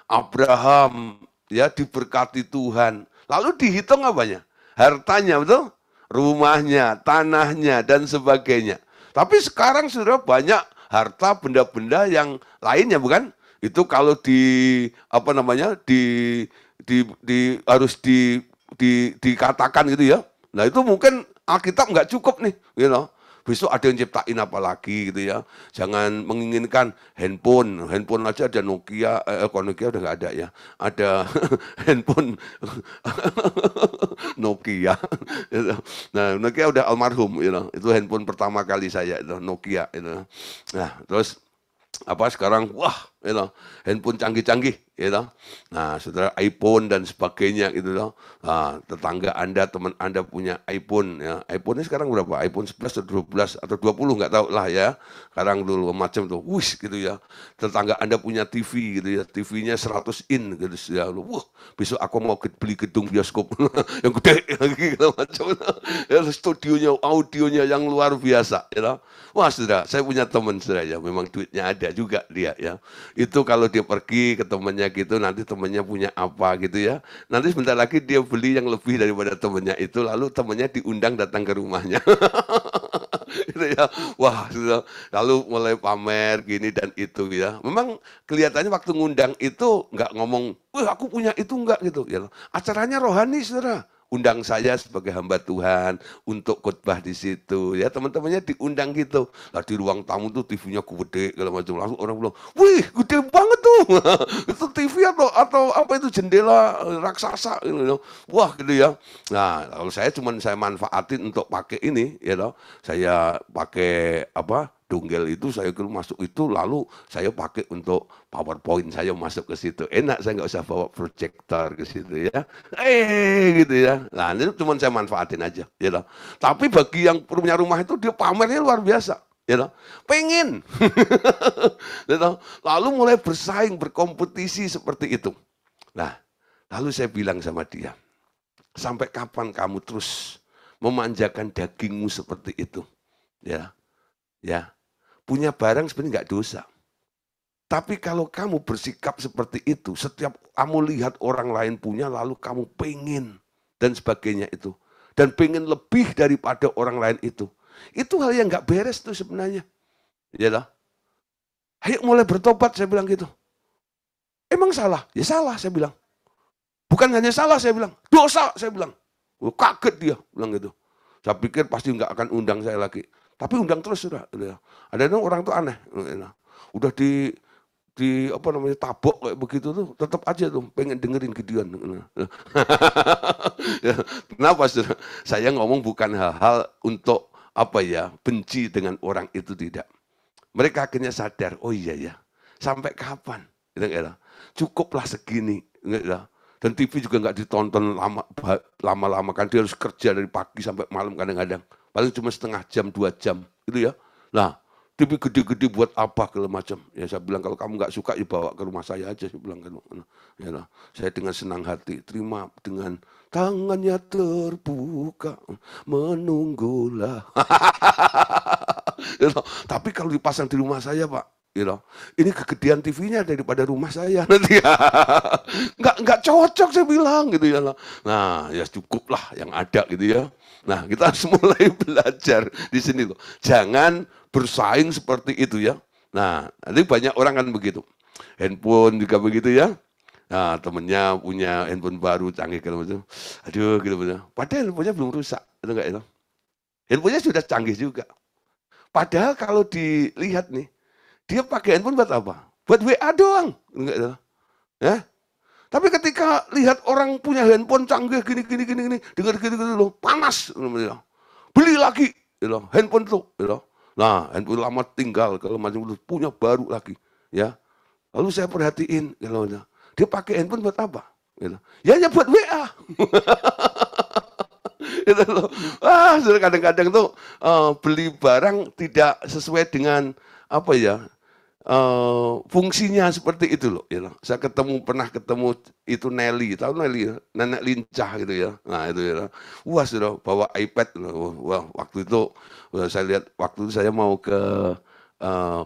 Abraham ya diberkati Tuhan. Lalu dihitung apanya? Hartanya, betul? Rumahnya, tanahnya dan sebagainya. Tapi sekarang sudah banyak harta benda-benda yang lainnya, bukan? Itu kalau harus dikatakan gitu ya. Nah, itu mungkin Alkitab nggak cukup nih, Besok ada yang ciptain apa lagi gitu ya. Jangan menginginkan handphone aja ada Nokia, kalau Nokia udah nggak ada ya. Ada handphone Nokia. Nah, Nokia udah almarhum, itu handphone pertama kali saya itu Nokia itu. Nah, terus sekarang handphone canggih-canggih Nah, saudara iPhone dan sebagainya gitu loh. Nah, tetangga Anda, teman Anda punya iPhone ya. iPhone ini sekarang berapa? iPhone 11 atau 12 atau 20 nggak tahu lah ya. Sekarang dulu macam tuh, gitu ya. Tetangga Anda punya TV gitu ya. TV-nya 100 in gitu ya. Wah, besok aku mau beli gedung bioskop yang gede gitu macam. Ya, studionya, audionya yang luar biasa ya. Wah, saudara, saya punya teman saudara ya, memang duitnya ada juga dia ya. Itu kalau dia pergi ke temannya gitu, nanti temannya punya apa gitu ya. Nanti sebentar lagi dia beli yang lebih daripada temannya itu, lalu temannya diundang datang ke rumahnya. Gitu ya. Wah, lalu mulai pamer gini dan itu ya. Memang kelihatannya waktu ngundang itu nggak ngomong, wah aku punya itu enggak gitu. Ya. Acaranya rohani saudara. Undang saya sebagai hamba Tuhan untuk khotbah di situ ya, teman-temannya diundang gitu. Lah di ruang tamu tuh TV-nya gede segala macam. Lalu orang bilang, "Wih, gede banget tuh." Itu TV atau apa itu jendela raksasa gitu. Wah, gitu ya. Nah, kalau saya manfaatin untuk pakai ini ya loh. Saya pakai donggel itu saya masuk itu, lalu saya pakai untuk PowerPoint saya masuk ke situ. Enak, saya nggak usah bawa proyektor ke situ ya. Gitu ya. Nah, itu cuma saya manfaatin aja, ya loh. Tapi bagi yang punya rumah itu dia pamernya luar biasa, ya loh. Pengen. Ya loh. Lalu mulai bersaing, berkompetisi seperti itu. Nah, lalu saya bilang sama dia, sampai kapan kamu terus memanjakan dagingmu seperti itu? Ya. Ya. Punya barang sebenarnya nggak dosa. Tapi kalau kamu bersikap seperti itu, setiap kamu lihat orang lain punya, lalu kamu pengen dan sebagainya itu. Dan pengen lebih daripada orang lain itu. Itu hal yang nggak beres tuh sebenarnya. Ya lah. Ayo mulai bertobat, saya bilang gitu. Emang salah? Ya salah, saya bilang. Bukan hanya salah, saya bilang. Dosa, saya bilang. Kaget dia, bilang gitu. Saya pikir pasti nggak akan undang saya lagi. Tapi undang terus sudah. Ada orang tuh aneh. Udah tabok kayak begitu tuh, tetap aja tuh pengen dengerin Gideon. Kenapa saudara? Saya ngomong bukan hal-hal untuk benci dengan orang itu, tidak. Mereka akhirnya sadar, oh iya ya, sampai kapan? Cukuplah segini. Dan TV juga nggak ditonton lama-lama kan, dia harus kerja dari pagi sampai malam kadang-kadang. Paling cuma setengah jam, 2 jam, gitu ya. Nah, TV gede-gede buat apa segala macam. Ya saya bilang kalau kamu nggak suka ya bawa ke rumah saya aja. Saya bilang kan, ya lah. Saya dengan senang hati terima dengan tangannya terbuka menunggulah. You know, tapi kalau dipasang di rumah saya Pak, you know, ini kegedean TV-nya daripada rumah saya nanti. nggak cocok saya bilang gitu ya. Nah ya cukuplah yang ada gitu ya. Nah kita harus mulai belajar di sini loh. Jangan bersaing seperti itu ya. Nah, nanti banyak orang kan begitu. Handphone juga begitu ya. Nah, temennya punya handphone baru canggih kalau macam. Aduh, gitu betul. Padahal handphonenya belum rusak, itu enggak itu. Handphonenya sudah canggih juga. Padahal kalau dilihat nih, dia pakai handphone buat apa? Buat WA doang, enggak itu. Ya. Tapi ketika lihat orang punya handphone canggih gini, dengar gini loh, panas. Beli lagi, gitu, handphone tuh, gitu. Nah, handphone lama tinggal, kalau macam itu punya baru lagi, ya. Lalu saya perhatiin, gitu, dia pakai handphone buat apa? Gitu. Ya buat WA. Gitu loh. Kadang-kadang tuh beli barang tidak sesuai dengan apa ya? Fungsinya seperti itu loh. Ya. Saya pernah ketemu itu Nelly, tahu Nelly, nenek lincah gitu ya. Nah itu ya. Wah sudah bawa iPad. Wah waktu itu saya lihat waktu itu saya mau ke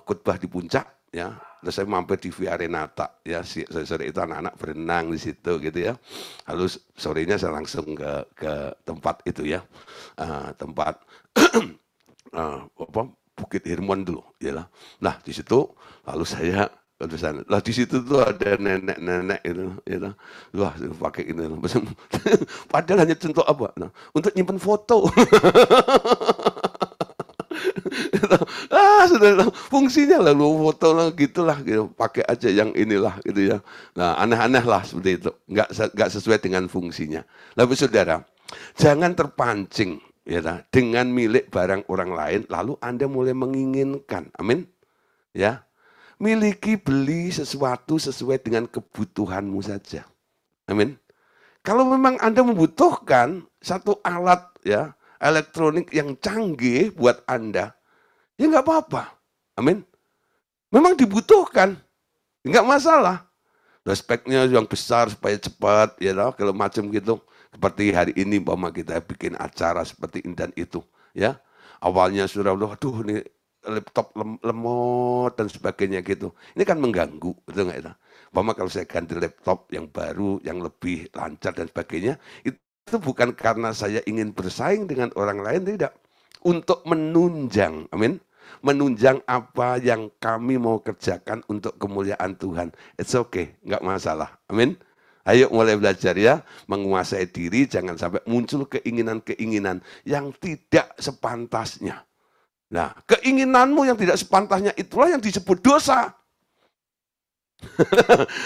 khotbah di puncak ya. Terus saya mampir di Via Renata ya. Sore itu anak-anak berenang di situ gitu ya. Lalu sorenya saya langsung ke tempat itu ya. Tempat Bukit Hirmon dulu, ya lah. Nah di situ lalu saya ke sana. Lah di situ tuh ada nenek-nenek itu, ya lah. Wah pakai ini, padahal hanya contoh apa? Nah, untuk nyimpen foto. Sudah fungsinya lalu foto lah gitulah, gitu. Pakai aja yang inilah gitu ya. Nah aneh-aneh lah seperti itu, nggak sesuai dengan fungsinya. Lalu saudara, jangan terpancing ya dengan milik barang orang lain lalu Anda mulai menginginkan. Amin. Ya. Miliki beli sesuatu sesuai dengan kebutuhanmu saja. Amin. Kalau memang Anda membutuhkan satu alat ya elektronik yang canggih buat Anda, ya nggak apa-apa. Amin. Memang dibutuhkan, nggak masalah. Speknya yang besar supaya cepat, ya kalau macam gitu. Seperti hari ini, umpama kita bikin acara seperti ini dan itu, ya. Awalnya sudah, aduh ini laptop lemot dan sebagainya gitu. Ini kan mengganggu, betul nggak itu? Umpama kalau saya ganti laptop yang baru, yang lebih lancar dan sebagainya, itu bukan karena saya ingin bersaing dengan orang lain, tidak. Untuk menunjang, amin. Menunjang apa yang kami mau kerjakan untuk kemuliaan Tuhan. It's okay, nggak masalah. Amin. Ayo mulai belajar ya, menguasai diri, jangan sampai muncul keinginan-keinginan yang tidak sepantasnya. Nah, keinginanmu yang tidak sepantasnya itulah yang disebut dosa.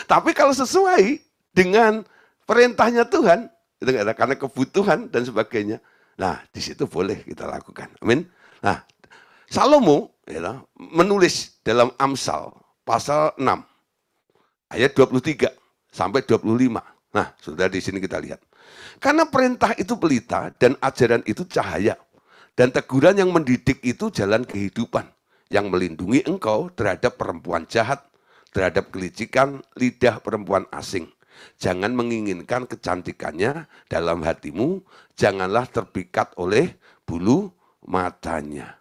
Tapi kalau sesuai dengan perintahnya Tuhan, karena kebutuhan dan sebagainya, nah di situ boleh kita lakukan. Amin. Nah, Salomo ya, menulis dalam Amsal pasal 6 ayat 23 sampai 25. Nah, sudah di sini kita lihat. Karena perintah itu pelita dan ajaran itu cahaya. Dan teguran yang mendidik itu jalan kehidupan. Yang melindungi engkau terhadap perempuan jahat, terhadap kelicikan lidah perempuan asing. Jangan menginginkan kecantikannya dalam hatimu. Janganlah terpikat oleh bulu matanya.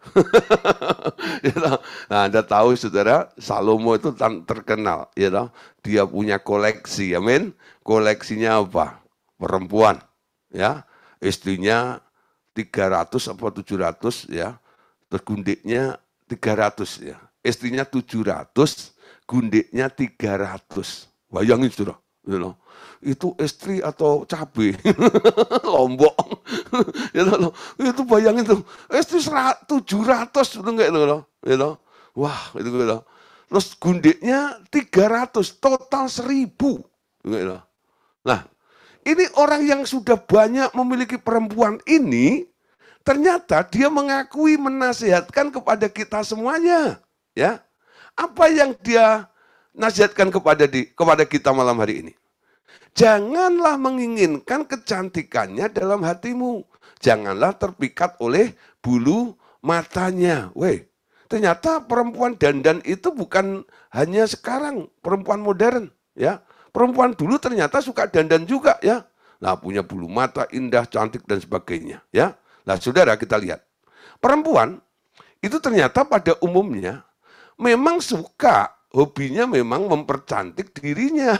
Nah, Anda tahu saudara, Salomo itu terkenal, ya, dia punya koleksi, amin. Koleksinya apa? Perempuan, ya, istrinya 300 atau 700, ya, terus gundiknya 300, ya, istrinya 700, gundiknya 300. Bayangin saudara, itu istri atau cabai Lombok. Itu bayangin tuh, istri 700 itu enggak itu. Wah, itu gitu. Terus gundiknya 300, total 1000. Gitu. Nah, ini orang yang sudah banyak memiliki perempuan ini, ternyata dia mengakui menasihatkan kepada kita semuanya, ya. Apa yang dia nasihatkan kepada kita malam hari ini? Janganlah menginginkan kecantikannya dalam hatimu. Janganlah terpikat oleh bulu matanya. Weh, ternyata perempuan dandan itu bukan hanya sekarang perempuan modern, ya. Perempuan dulu ternyata suka dandan juga, ya. Nah, punya bulu mata indah, cantik dan sebagainya, ya. Nah, saudara kita lihat. Perempuan itu ternyata pada umumnya memang suka, hobinya memang mempercantik dirinya.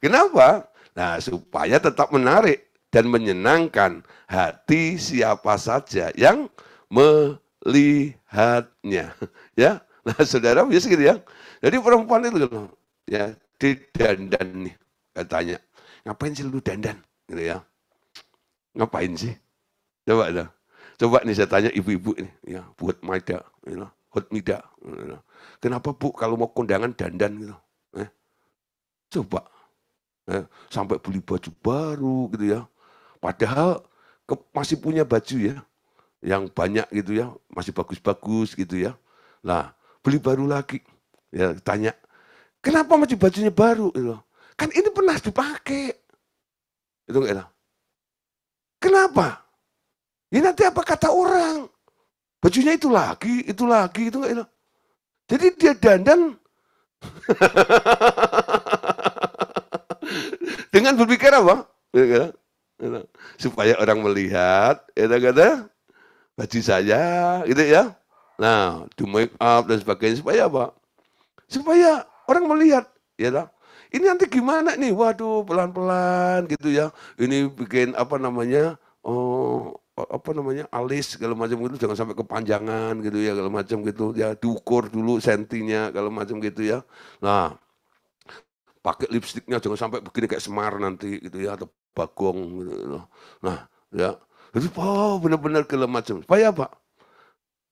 Kenapa? Nah, supaya tetap menarik dan menyenangkan hati siapa saja yang melihatnya. Ya, nah saudara biasa gitu ya. Jadi perempuan itu gitu, ya didandan nih katanya. Ngapain sih lu dandan? Gitu ya. Ngapain sih? Coba dah. Coba nih saya tanya ibu-ibu ini, ya buat Maida, hot mida. Kenapa Bu kalau mau kondangan dandan gitu? Coba. Sampai beli baju baru gitu ya. Padahal masih punya baju ya, yang banyak gitu ya, masih bagus-bagus gitu ya. Nah, beli baru lagi. Ya, tanya, kenapa masih bajunya baru? Gitu. Kan ini pernah dipakai. Itu enggak. Kenapa? Ya nanti apa kata orang? Bajunya itu lagi, itu enggak. Jadi dia dandan dengan berpikir apa? Supaya orang melihat, kata baju saya, gitu ya. Nah, do make up dan sebagainya supaya apa? Supaya orang melihat, ya lah. Ini nanti gimana nih? Waduh, pelan-pelan gitu ya. Ini bikin apa namanya? Alis segala macam gitu, jangan sampai kepanjangan gitu ya, segala macam gitu ya. Diukur dulu sentinya, kalau macam gitu ya. Nah, pakai lipstiknya jangan sampai begini kayak Semar nanti gitu ya, atau Bagong gitu. Nah, ya. Jadi benar-benar segala macam. Supaya apa?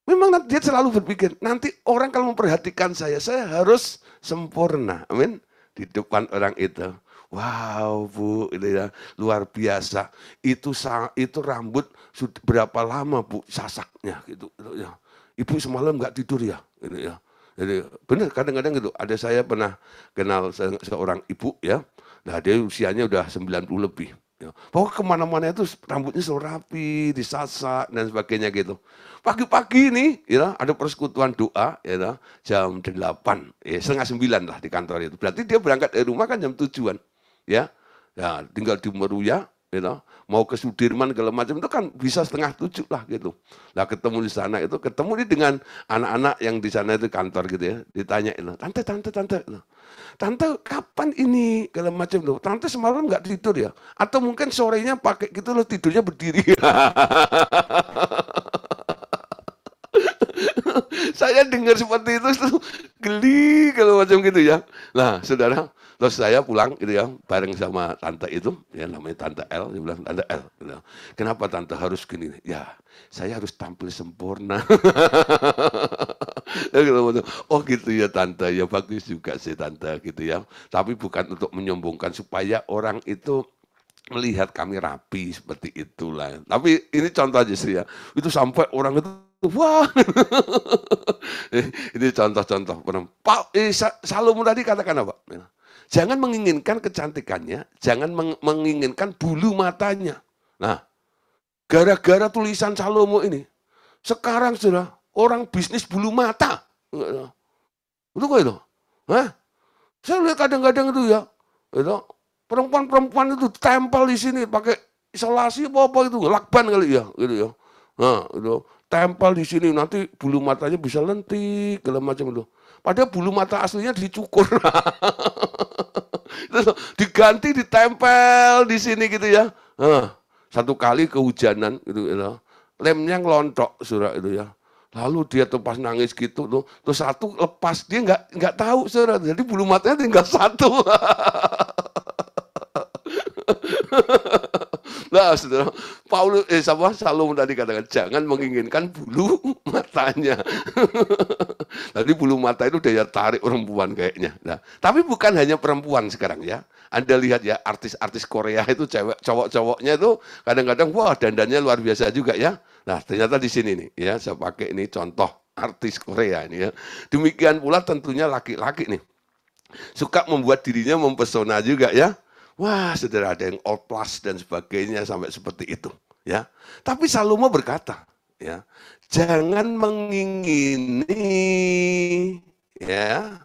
Memang dia selalu berpikir, nanti orang kalau memperhatikan saya harus sempurna. Amin. Di depan orang itu. Wow, Bu, itu ya, luar biasa. Itu rambut berapa lama, Bu, sasaknya gitu ya. Ibu semalam nggak tidur ya, gitu ya. Jadi benar kadang-kadang gitu. Ada saya pernah kenal seorang ibu ya. Nah, dia usianya udah 90 lebih. Ya. Pokoknya kemana-mana itu rambutnya selalu rapi, disasak dan sebagainya gitu. Pagi-pagi nih, ya, ada persekutuan doa, ya, jam 8, ya, setengah 9 lah di kantor itu. Berarti dia berangkat dari rumah kan jam 7-an, ya. Ya, tinggal di Meruya, ya, mau ke Sudirman segala macam itu kan bisa setengah 7 lah gitu. Nah, ketemu di sana itu, ketemu dengan anak-anak yang di sana itu kantor gitu ya, ditanyain, tante, tante kapan ini segala macam tuh, tante semalam nggak tidur ya, atau mungkin sorenya pakai gitu loh tidurnya berdiri. Saya dengar seperti itu tuh geli kalau macam gitu ya. Nah, saudara, terus saya pulang gitu ya, bareng sama tante itu, ya namanya Tante L, dia bilang, Tante L, gitu. Kenapa tante harus gini? Ya, saya harus tampil sempurna. Oh gitu ya tante, ya bagus juga sih tante gitu ya. Tapi bukan untuk menyombongkan supaya orang itu melihat kami rapi seperti itulah. Tapi ini contoh aja sih ya. Itu sampai orang itu wah. Ini contoh-contoh. Salomo tadi katakan apa? Jangan menginginkan kecantikannya, jangan menginginkan bulu matanya. Nah, gara-gara tulisan Salomo ini, sekarang sudah orang bisnis bulu mata. Itu kok itu? Hah? Saya lihat kadang-kadang itu ya, itu perempuan-perempuan itu tempel di sini pakai isolasi apa itu, lakban kali ya, gitu ya. Nah, itu tempel di sini nanti bulu matanya bisa lentik, segala macam itu. Padahal bulu mata aslinya dicukur. Diganti ditempel di sini gitu ya. Nah, satu kali kehujanan gitu ya. Lemnya ngelontok surah itu ya. Lalu dia tuh pas nangis gitu tuh, terus satu lepas dia nggak tahu surah. Jadi bulu matanya tinggal satu. Nah, saudara, Salomo tadi katakan jangan menginginkan bulu matanya. Tadi bulu mata itu daya tarik perempuan kayaknya. Nah, tapi bukan hanya perempuan sekarang ya. Anda lihat ya artis-artis Korea itu cowok-cowoknya itu kadang-kadang wah dandannya luar biasa juga ya. Nah, ternyata di sini nih ya saya pakai ini contoh artis Korea ini ya. Demikian pula tentunya laki-laki nih. Suka membuat dirinya mempesona juga ya. Wah, saudara ada yang all plus dan sebagainya sampai seperti itu, ya. Tapi Salomo berkata, ya. Jangan mengingini, ya.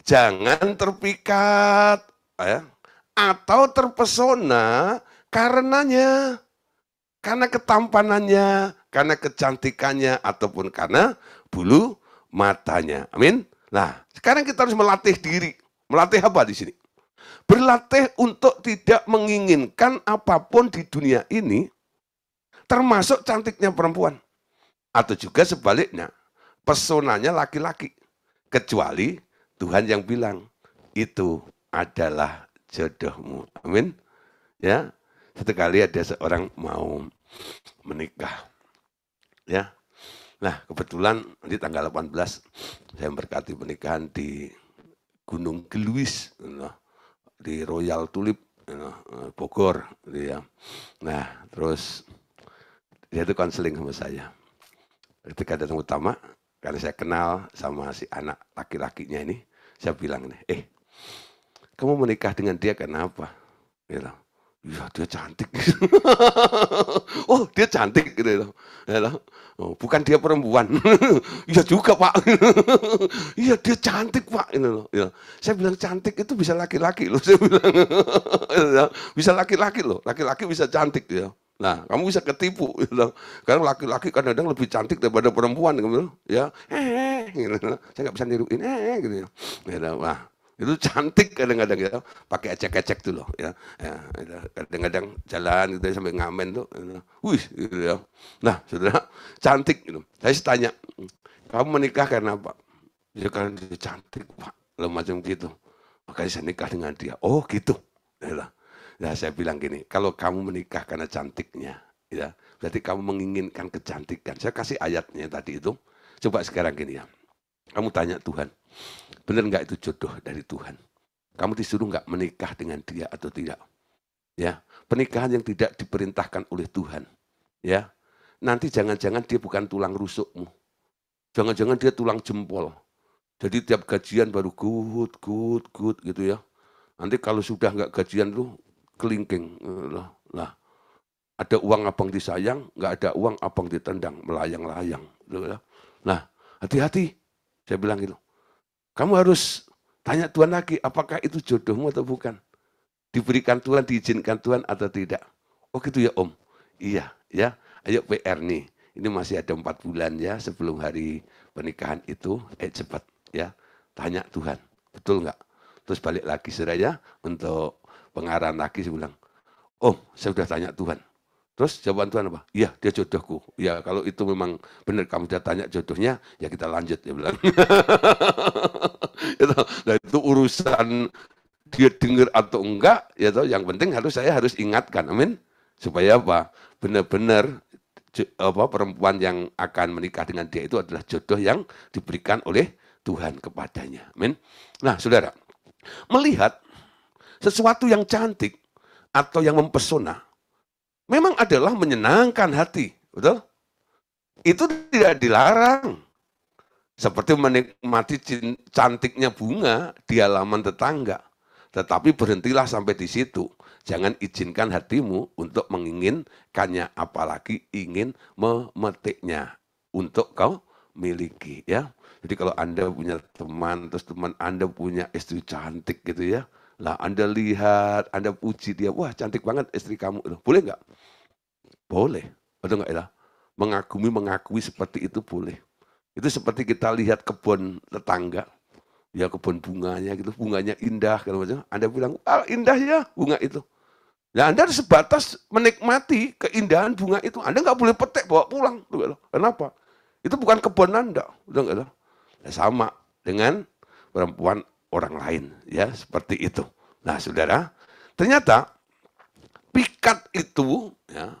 Jangan terpikat, ya. Atau terpesona karenanya. Karena ketampanannya, karena kecantikannya, ataupun karena bulu matanya. Amin. Nah, sekarang kita harus melatih diri. Melatih apa di sini? Berlatih untuk tidak menginginkan apapun di dunia ini, termasuk cantiknya perempuan. Atau juga sebaliknya, pesonanya laki-laki. Kecuali Tuhan yang bilang, itu adalah jodohmu. Amin. Ya, satu kali ada seorang mau menikah. Ya. Nah, kebetulan di tanggal 18 saya memberkati pernikahan di Gunung Geluis, di Royal Tulip, Bogor, gitu ya. Nah, terus dia itu konseling sama saya. Ketika datang utama, karena saya kenal sama si anak laki-lakinya ini, saya bilang nih, kamu menikah dengan dia kenapa? Gitu. Ya dia cantik. Oh dia cantik gitu. Oh, bukan dia perempuan. Iya juga Pak. Iya dia cantik Pak. Ya. Saya bilang cantik itu bisa laki-laki loh. Saya bilang bisa laki-laki loh. Laki-laki bisa cantik ya. Nah, kamu bisa ketipu. Gitu. Karena laki-laki kadang-kadang lebih cantik daripada perempuan. Gitu. Ya, gitu. Saya nggak bisa niruin. Gitu ya. Wah, itu cantik kadang-kadang ya, pakai ecek-ecek tuh loh ya, kadang-kadang jalan gitu sampai ngamen tuh, wih gitu ya. Nah saudara cantik gitu. Saya tanya, kamu menikah karena apa? Ya karena dia cantik Pak, lo macam gitu. Makanya saya nikah dengan dia. Oh gitu. Nah saya bilang gini, kalau kamu menikah karena cantiknya, ya berarti kamu menginginkan kecantikan. Saya kasih ayatnya tadi itu. Coba sekarang gini ya, kamu tanya Tuhan, benar nggak itu jodoh dari Tuhan? Kamu disuruh nggak menikah dengan dia atau tidak? Ya, pernikahan yang tidak diperintahkan oleh Tuhan. Ya, nanti jangan-jangan dia bukan tulang rusukmu. Jangan-jangan dia tulang jempol. Jadi tiap gajian baru good gitu ya. Nanti kalau sudah nggak gajian tuh kelingking. Lah, ada uang abang disayang, nggak ada uang abang ditendang, melayang-layang. Nah, hati-hati. Saya bilang gitu. Kamu harus tanya Tuhan lagi, apakah itu jodohmu atau bukan? Diberikan Tuhan, diizinkan Tuhan atau tidak? Oh gitu ya Om? Iya, ya. Ayo PR nih. Ini masih ada 4 bulan ya sebelum hari pernikahan itu. Cepat ya. Tanya Tuhan, betul nggak? Terus balik lagi saudara untuk pengarahan lagi, saya bilang, Om, saya sudah tanya Tuhan. Terus jawaban Tuhan apa? Iya, dia jodohku. Ya, kalau itu memang benar kamu sudah tanya jodohnya, ya kita lanjut, dia bilang. Nah, itu urusan dia dengar atau enggak, ya toh, yang penting saya harus ingatkan, amin. Supaya apa? Benar-benar perempuan yang akan menikah dengan dia itu adalah jodoh yang diberikan oleh Tuhan kepadanya, amin. Nah, saudara, melihat sesuatu yang cantik atau yang mempesona, memang adalah menyenangkan hati, betul? Itu tidak dilarang. Seperti menikmati cantiknya bunga di halaman tetangga. Tetapi berhentilah sampai di situ. Jangan izinkan hatimu untuk menginginkannya, apalagi ingin memetiknya untuk kau miliki, ya. Jadi kalau Anda punya teman, terus teman Anda punya istri cantik gitu ya, lah Anda lihat, Anda puji dia, wah cantik banget istri kamu, boleh nggak? Boleh, betul nggak ya? Mengakui seperti itu boleh. Itu seperti kita lihat kebun tetangga, ya kebun bunganya gitu, bunganya indah, kalau macam Anda bilang, indah ya bunga itu. Nah Anda harus sebatas menikmati keindahan bunga itu. Anda nggak boleh petik bawa pulang. Kenapa? Itu bukan kebun Anda. Nah, sama dengan perempuan orang lain, ya seperti itu. Nah saudara, ternyata pikat itu ya,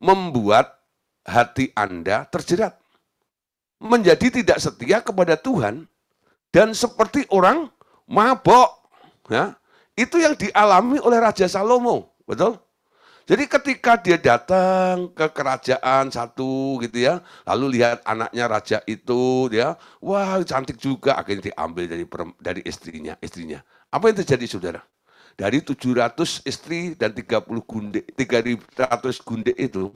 membuat hati Anda terjerat. Menjadi tidak setia kepada Tuhan dan seperti orang mabok. Ya, itu yang dialami oleh Raja Salomo, betul? Jadi ketika dia datang ke kerajaan satu gitu ya, lalu lihat anaknya raja itu, dia, wah cantik juga, akhirnya diambil dari istrinya. Apa yang terjadi saudara? Dari 700 istri dan 30 gunde, 300 gunde itu,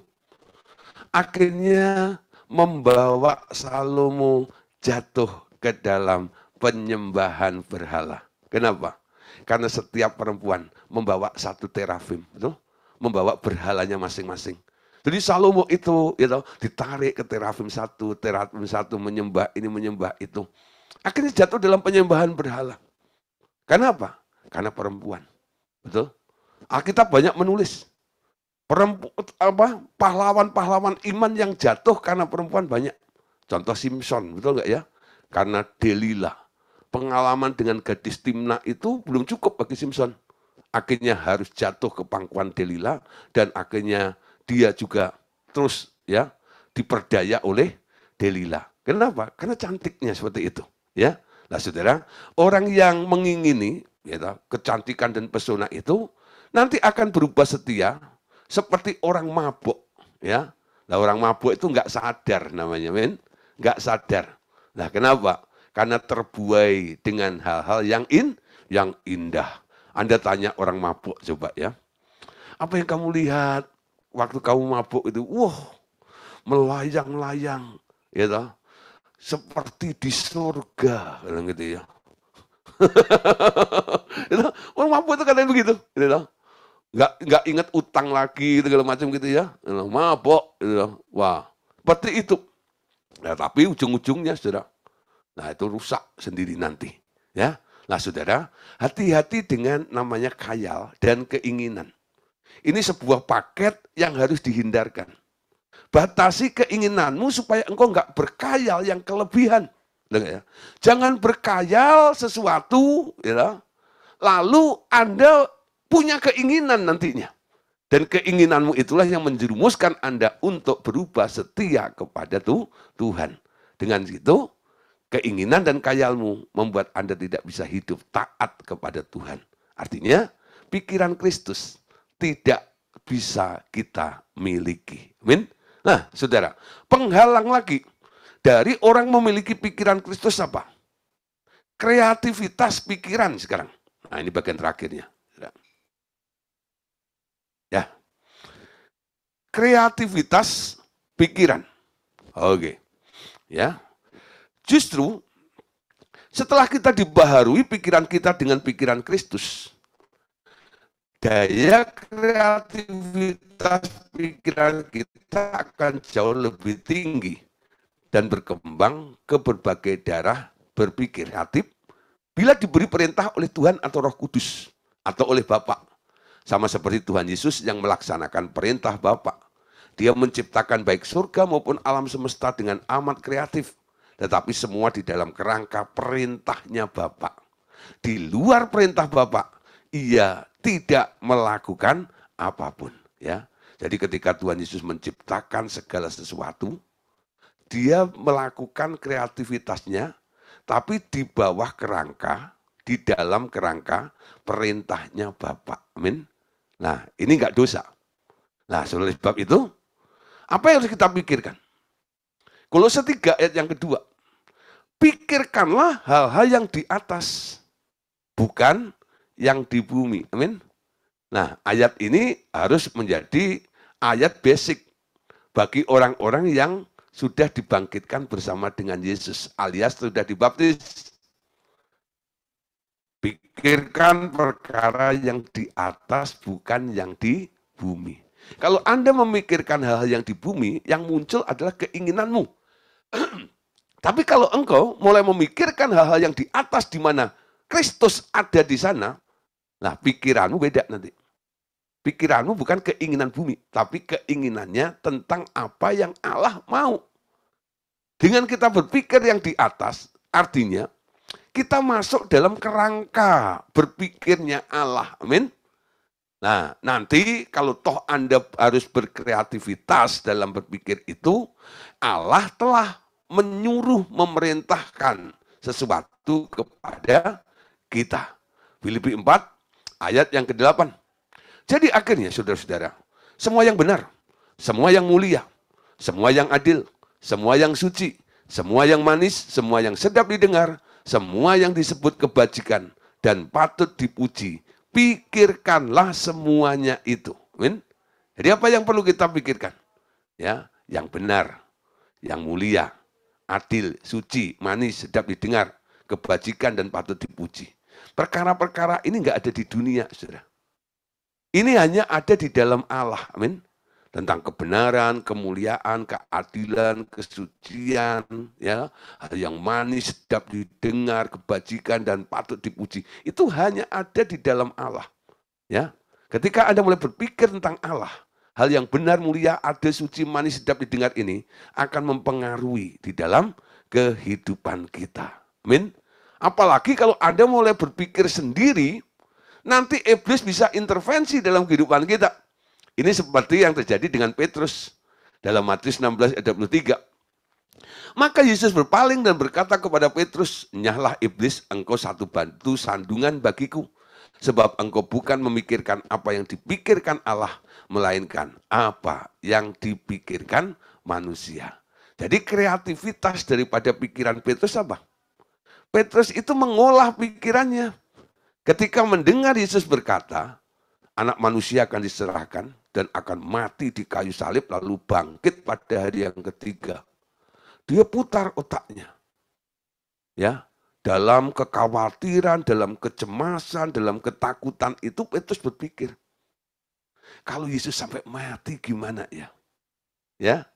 akhirnya membawa Salomo jatuh ke dalam penyembahan berhala. Kenapa? Karena setiap perempuan membawa satu terafim, betul? Membawa berhalanya masing-masing. Jadi Salomo itu ditarik ke terafim satu menyembah ini, menyembah itu. Akhirnya jatuh dalam penyembahan berhala. Kenapa? Karena perempuan. Betul? Alkitab banyak menulis. Pahlawan-pahlawan iman yang jatuh karena perempuan banyak. Contoh Simpson, betul nggak ya? Karena Delila. Pengalaman dengan gadis Timna itu belum cukup bagi Simpson. Akhirnya harus jatuh ke pangkuan Delila dan akhirnya dia juga terus ya diperdaya oleh Delila. Kenapa? Karena cantiknya seperti itu. Ya, nah saudara, orang yang mengingini kecantikan dan pesona itu nanti akan berubah setia seperti orang mabuk. Ya, nah orang mabuk itu nggak sadar namanya, men, nggak sadar. Nah kenapa? Karena terbuai dengan hal-hal yang indah. Anda tanya orang mabuk coba ya. Apa yang kamu lihat waktu kamu mabuk itu? Wah, melayang-layang, gitu. Seperti di surga, gitu ya. Orang mabuk itu kadang begitu, gitu. Nggak ingat utang lagi, segala macam gitu ya. Mabuk, gitu. Wah, seperti itu. Nah, tapi ujung-ujungnya, saudara, nah itu rusak sendiri nanti, ya. Nah, saudara, hati-hati dengan namanya khayal dan keinginan. Ini sebuah paket yang harus dihindarkan. Batasi keinginanmu supaya engkau nggak berkhayal yang kelebihan. Jangan berkhayal sesuatu, ya, lalu Anda punya keinginan nantinya. Dan keinginanmu itulah yang menjerumuskan Anda untuk berubah setia kepada Tuhan. Dengan itu, keinginan dan khayalmu membuat Anda tidak bisa hidup taat kepada Tuhan. Artinya, pikiran Kristus tidak bisa kita miliki. Amin. Nah, saudara, penghalang lagi dari orang memiliki pikiran Kristus apa? Kreativitas pikiran sekarang. Nah, ini bagian terakhirnya. Ya, kreativitas pikiran. Oke, ya. Justru setelah kita dibaharui pikiran kita dengan pikiran Kristus, daya kreativitas pikiran kita akan jauh lebih tinggi dan berkembang ke berbagai daerah berpikir kreatif bila diberi perintah oleh Tuhan atau Roh Kudus atau oleh Bapa. Sama seperti Tuhan Yesus yang melaksanakan perintah Bapa. Dia menciptakan baik surga maupun alam semesta dengan amat kreatif. Tetapi semua di dalam kerangka perintahnya Bapa. Di luar perintah Bapa, ia tidak melakukan apapun. Ya, jadi ketika Tuhan Yesus menciptakan segala sesuatu, dia melakukan kreativitasnya, tapi di bawah kerangka, di dalam kerangka perintahnya Bapa. Amin. Nah, ini enggak dosa. Nah, oleh sebab itu, apa yang harus kita pikirkan? Kolose 3 ayat yang kedua. Pikirkanlah hal-hal yang di atas, bukan yang di bumi. Amin. Nah, ayat ini harus menjadi ayat basic bagi orang-orang yang sudah dibangkitkan bersama dengan Yesus, alias sudah dibaptis. Pikirkan perkara yang di atas, bukan yang di bumi. Kalau Anda memikirkan hal-hal yang di bumi, yang muncul adalah keinginanmu. Tapi kalau engkau mulai memikirkan hal-hal yang di atas di mana Kristus ada di sana, nah pikiranmu beda nanti. Pikiranmu bukan keinginan bumi, tapi keinginannya tentang apa yang Allah mau. Dengan kita berpikir yang di atas, artinya kita masuk dalam kerangka berpikirnya Allah. Amin. Nah, nanti kalau toh Anda harus berkreativitas dalam berpikir itu, Allah telah menyuruh memerintahkan sesuatu kepada kita. Filipi 4 ayat yang ke-8. Jadi akhirnya saudara-saudara, semua yang benar, semua yang mulia, semua yang adil, semua yang suci, semua yang manis, semua yang sedap didengar, semua yang disebut kebajikan dan patut dipuji, pikirkanlah semuanya itu. Amin. Jadi apa yang perlu kita pikirkan? Ya, yang benar, yang mulia, adil, suci, manis, sedap didengar, kebajikan dan patut dipuji. Perkara-perkara ini nggak ada di dunia, saudara. Ini hanya ada di dalam Allah, amin. Tentang kebenaran, kemuliaan, keadilan, kesucian, ya, yang manis, sedap didengar, kebajikan dan patut dipuji. Itu hanya ada di dalam Allah, ya. Ketika Anda mulai berpikir tentang Allah, hal yang benar, mulia, adil, suci, manis, sedap didengar ini akan mempengaruhi di dalam kehidupan kita. Amin. Apalagi kalau Anda mulai berpikir sendiri, nanti iblis bisa intervensi dalam kehidupan kita. Ini seperti yang terjadi dengan Petrus dalam Matius 16 ayat 23. Maka Yesus berpaling dan berkata kepada Petrus, "Nyahlah iblis, engkau satu batu sandungan bagiku. Sebab engkau bukan memikirkan apa yang dipikirkan Allah, melainkan apa yang dipikirkan manusia." Jadi kreativitas daripada pikiran Petrus apa? Petrus itu mengolah pikirannya. Ketika mendengar Yesus berkata, anak manusia akan diserahkan dan akan mati di kayu salib lalu bangkit pada hari yang ketiga. Dia putar otaknya. Ya, dalam kekhawatiran, dalam kecemasan, dalam ketakutan itu Petrus berpikir, kalau Yesus sampai mati gimana ya? Ya.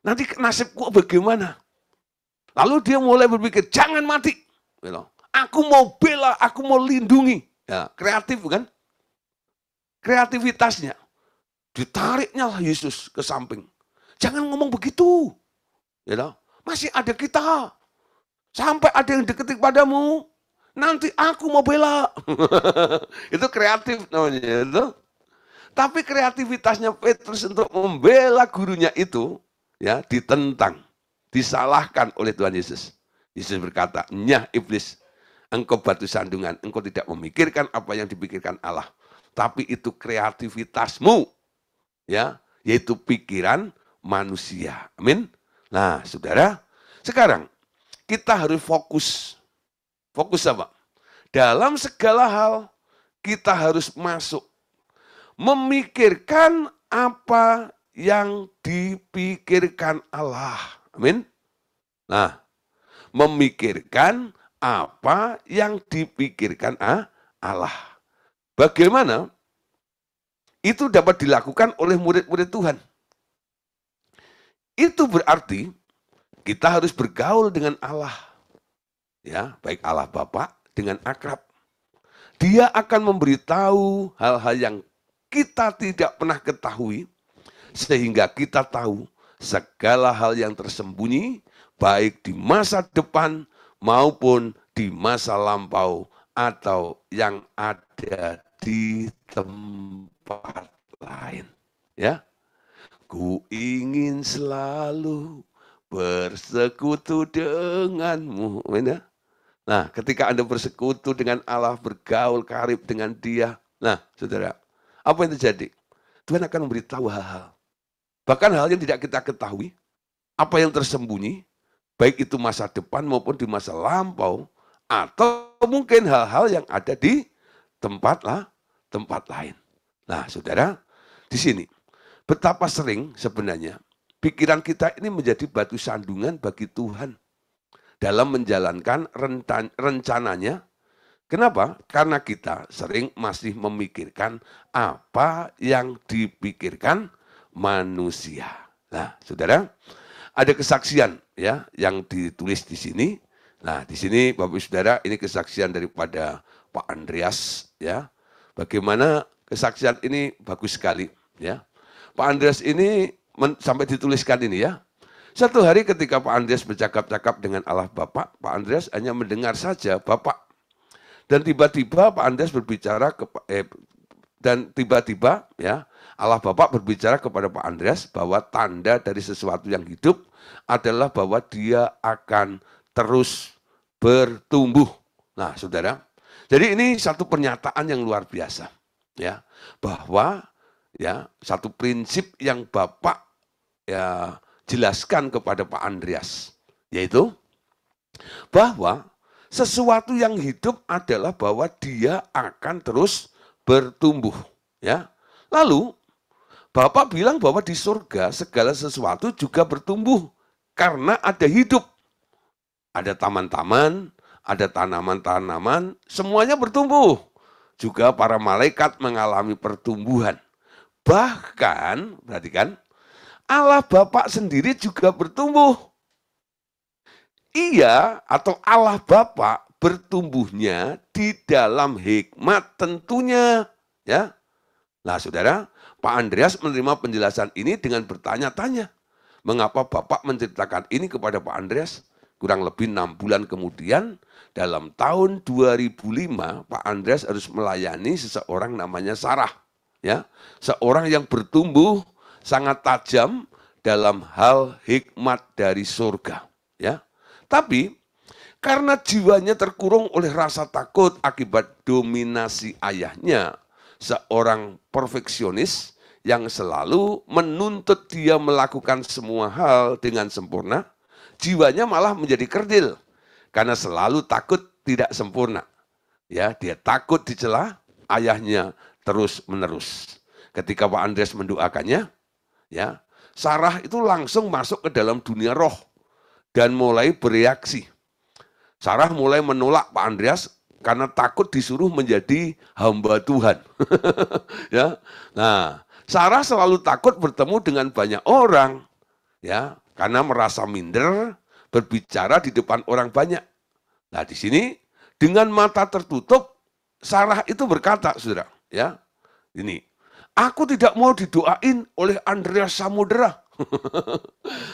Nanti nasibku bagaimana? Lalu dia mulai berpikir, jangan mati. Aku mau bela, aku mau lindungi. Ya, kreatif bukan? Kreativitasnya. Ditariknya Yesus ke samping. Jangan ngomong begitu. Masih ada kita. Sampai ada yang deketik padamu. Nanti aku mau bela. Itu kreatif namanya. Itu. Tapi kreativitasnya Petrus untuk membela gurunya itu ya ditentang. Disalahkan oleh Tuhan Yesus. Yesus berkata, "Nyah iblis, engkau batu sandungan, engkau tidak memikirkan apa yang dipikirkan Allah. Tapi itu kreativitasmu, ya, yaitu pikiran manusia." Amin. Nah, saudara, sekarang kita harus fokus. Fokus apa? Dalam segala hal kita harus masuk memikirkan apa yang dipikirkan Allah. Amin. Nah, memikirkan apa yang dipikirkan Allah. Bagaimana itu dapat dilakukan oleh murid-murid Tuhan? Itu berarti kita harus bergaul dengan Allah. Ya, baik Allah Bapa dengan akrab. Dia akan memberitahu hal-hal yang kita tidak pernah ketahui, sehingga kita tahu segala hal yang tersembunyi, baik di masa depan maupun di masa lampau atau yang ada di tempat lain. Ya, ku ingin selalu bersekutu denganmu. Nah, ketika Anda bersekutu dengan Allah, bergaul karib dengan Dia, nah, saudara, apa yang terjadi? Tuhan akan memberitahu hal-hal. Bahkan hal yang tidak kita ketahui, apa yang tersembunyi, baik itu masa depan maupun di masa lampau, atau mungkin hal-hal yang ada di tempat lain. Nah, saudara, di sini betapa sering sebenarnya pikiran kita ini menjadi batu sandungan bagi Tuhan dalam menjalankan rencananya. Kenapa? Karena kita sering masih memikirkan apa yang dipikirkan manusia. Nah, saudara, ada kesaksian ya yang ditulis di sini. Nah, di sini Bapak Ibu Saudara, ini kesaksian daripada Pak Andreas ya. Bagaimana kesaksian ini bagus sekali ya. Pak Andreas ini sampai dituliskan ini ya. Satu hari ketika Pak Andreas bercakap-cakap dengan Allah Bapa, Pak Andreas hanya mendengar saja Bapak. Dan tiba-tiba Pak Andreas berbicara dan tiba-tiba ya Allah Bapa berbicara kepada Pak Andreas bahwa tanda dari sesuatu yang hidup adalah bahwa dia akan terus bertumbuh. Nah, saudara, jadi ini satu pernyataan yang luar biasa ya, bahwa ya satu prinsip yang Bapak ya jelaskan kepada Pak Andreas, yaitu bahwa sesuatu yang hidup adalah bahwa dia akan terus bertumbuh, ya. Lalu Bapak bilang bahwa di surga segala sesuatu juga bertumbuh karena ada hidup. Ada taman-taman, ada tanaman-tanaman, semuanya bertumbuh. Juga para malaikat mengalami pertumbuhan. Bahkan, perhatikan, Allah Bapa sendiri juga bertumbuh. Ia atau Allah Bapa bertumbuhnya di dalam hikmat tentunya. Ya, nah saudara, Pak Andreas menerima penjelasan ini dengan bertanya-tanya. Mengapa Bapak menceritakan ini kepada Pak Andreas? Kurang lebih 6 bulan kemudian, dalam tahun 2005, Pak Andreas harus melayani seseorang namanya Sarah. Ya, seorang yang bertumbuh sangat tajam dalam hal hikmat dari surga. Ya, tapi karena jiwanya terkurung oleh rasa takut akibat dominasi ayahnya, seorang perfeksionis yang selalu menuntut dia melakukan semua hal dengan sempurna, jiwanya malah menjadi kerdil karena selalu takut tidak sempurna. Ya, dia takut dicela ayahnya terus-menerus. Ketika Pak Andreas mendoakannya, ya, Sarah itu langsung masuk ke dalam dunia roh dan mulai bereaksi. Sarah mulai menolak Pak Andreas karena takut disuruh menjadi hamba Tuhan. Ya. Nah, Sarah selalu takut bertemu dengan banyak orang, ya, karena merasa minder berbicara di depan orang banyak. Nah, di sini dengan mata tertutup Sarah itu berkata, Saudara, ya. Ini, aku tidak mau didoain oleh Andreas Samudera.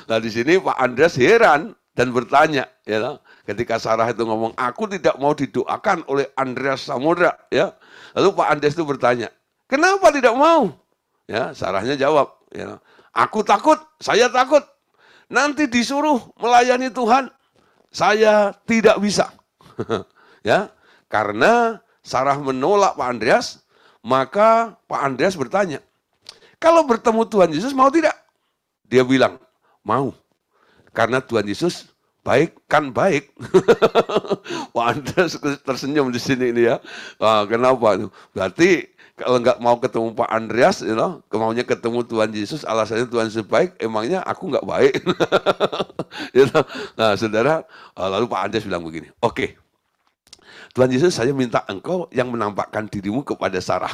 Nah, di sini Pak Andreas heran dan bertanya, ya, ketika Sarah itu ngomong, aku tidak mau didoakan oleh Andreas Samudera, ya. Lalu Pak Andreas itu bertanya, kenapa tidak mau? Ya, Sarahnya jawab, ya, aku takut, saya takut. Nanti disuruh melayani Tuhan, saya tidak bisa. Ya, karena Sarah menolak Pak Andreas, maka Pak Andreas bertanya, kalau bertemu Tuhan Yesus mau tidak? Dia bilang, mau. Karena Tuhan Yesus baik kan baik. Pak Andreas tersenyum di sini ini ya. Kenapa? Berarti kalau nggak mau ketemu Pak Andreas, maunya ketemu Tuhan Yesus, alasannya Tuhan Yesus baik, emangnya aku nggak baik. Nah, saudara, lalu Pak Andreas bilang begini, oke, Tuhan Yesus, saya minta engkau yang menampakkan dirimu kepada Sarah.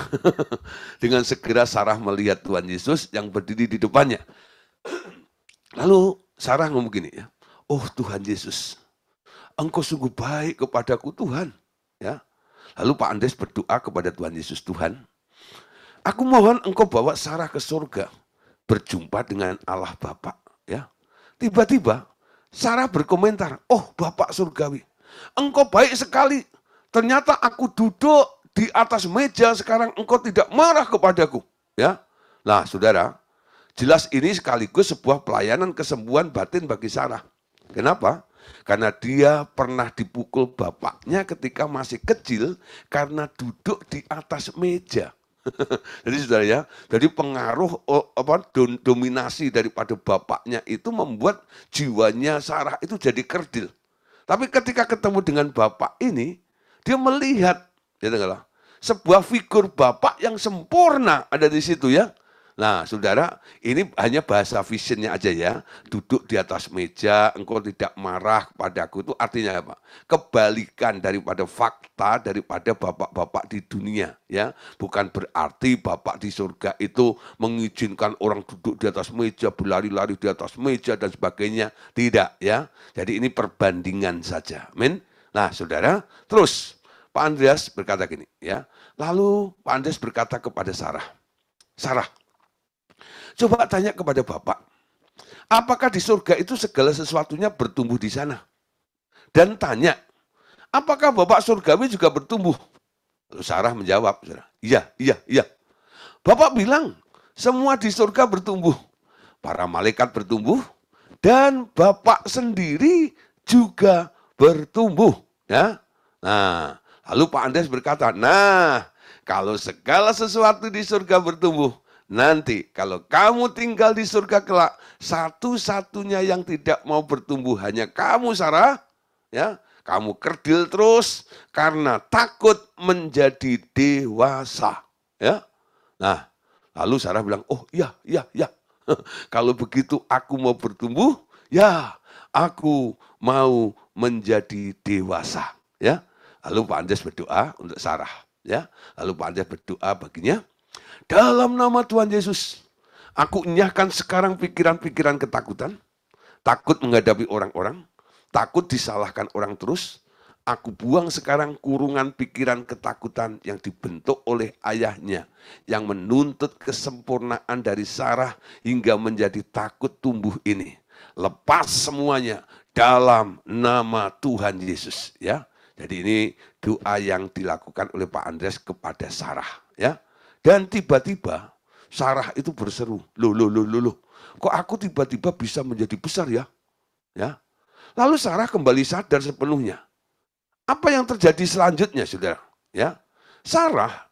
Dengan segera Sarah melihat Tuhan Yesus yang berdiri di depannya. Lalu Sarah ngomong gini, ya, oh Tuhan Yesus, engkau sungguh baik kepadaku Tuhan. Ya. Lalu Pak Andreas berdoa kepada Tuhan Yesus, Tuhan, aku mohon engkau bawa Sarah ke surga, berjumpa dengan Allah Bapa. Ya. Tiba-tiba Sarah berkomentar, oh Bapak surgawi, engkau baik sekali. Ternyata aku duduk di atas meja, sekarang engkau tidak marah kepadaku. Ya. Nah, saudara, jelas ini sekaligus sebuah pelayanan kesembuhan batin bagi Sarah. Kenapa? Karena dia pernah dipukul bapaknya ketika masih kecil karena duduk di atas meja. Jadi saudara ya, jadi pengaruh dominasi daripada bapaknya itu membuat jiwanya Sarah itu jadi kerdil. Tapi ketika ketemu dengan bapak ini, dia melihat, ya, sebuah figur bapak yang sempurna ada di situ ya. Nah, saudara, ini hanya bahasa visionnya aja ya. Duduk di atas meja, engkau tidak marah kepadaku, itu artinya apa? Kebalikan daripada fakta daripada bapak-bapak di dunia, ya. Bukan berarti bapak di surga itu mengizinkan orang duduk di atas meja, berlari-lari di atas meja dan sebagainya. Tidak, ya. Jadi ini perbandingan saja. Amin. Nah, saudara, terus Pak Andreas berkata gini, ya. Lalu Pak Andreas berkata kepada Sarah, Sarah, coba tanya kepada Bapak, apakah di surga itu segala sesuatunya bertumbuh di sana? Dan tanya, apakah Bapak surgawi juga bertumbuh? Lalu Sarah menjawab, iya, iya, iya. Bapak bilang, semua di surga bertumbuh. Para malaikat bertumbuh, dan Bapak sendiri juga bertumbuh. Ya. Nah, lalu Pak Andreas berkata, nah, kalau segala sesuatu di surga bertumbuh, nanti kalau kamu tinggal di surga kelak, satu-satunya yang tidak mau bertumbuh hanya kamu, Sarah. Ya, kamu kerdil terus karena takut menjadi dewasa. Ya. Nah, Lalu Sarah bilang, oh iya, iya, iya. Kalau begitu aku mau bertumbuh, ya aku mau menjadi dewasa. Ya. Lalu Pak Andres berdoa untuk Sarah. Ya. Lalu Pak Andres berdoa baginya, dalam nama Tuhan Yesus, aku enyahkan sekarang pikiran-pikiran ketakutan, takut menghadapi orang-orang, takut disalahkan orang terus. Aku buang sekarang kurungan pikiran ketakutan yang dibentuk oleh ayahnya, yang menuntut kesempurnaan dari Sarah hingga menjadi takut tumbuh ini. Lepas semuanya dalam nama Tuhan Yesus. Ya, jadi ini doa yang dilakukan oleh Pak Andres kepada Sarah. Ya, dan tiba-tiba Sarah itu berseru, loh, kok aku tiba-tiba bisa menjadi besar ya? Ya, lalu Sarah kembali sadar sepenuhnya. Apa yang terjadi selanjutnya, saudara? Ya, Sarah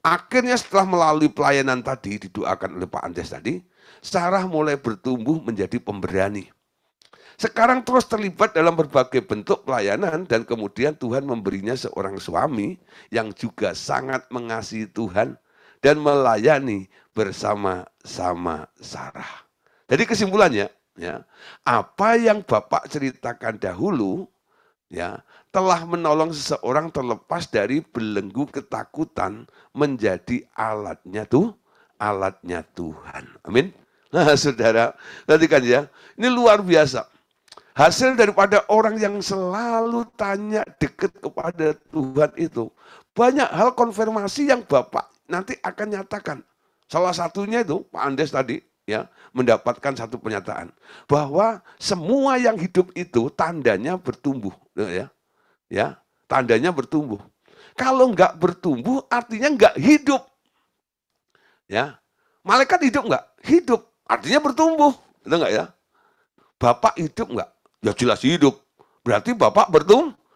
akhirnya setelah melalui pelayanan tadi didoakan oleh Pak Andres tadi, Sarah mulai bertumbuh menjadi pemberani. Sekarang terus terlibat dalam berbagai bentuk pelayanan dan kemudian Tuhan memberinya seorang suami yang juga sangat mengasihi Tuhan dan melayani bersama-sama Sarah. Jadi kesimpulannya, ya, apa yang Bapak ceritakan dahulu, ya, telah menolong seseorang terlepas dari belenggu ketakutan menjadi alatnya Tuhan. Amin. Nah, saudara, perhatikan ya, ini luar biasa. Hasil daripada orang yang selalu tanya dekat kepada Tuhan itu, banyak hal konfirmasi yang Bapak nanti akan nyatakan. Salah satunya itu Pak Andes tadi, ya, mendapatkan satu pernyataan bahwa semua yang hidup itu tandanya bertumbuh, ya. Ya, tandanya bertumbuh. Kalau enggak bertumbuh artinya enggak hidup. Ya. Malaikat hidup enggak? Hidup. Artinya bertumbuh. Betul enggak ya? Bapak hidup enggak? Ya jelas hidup. Berarti Bapak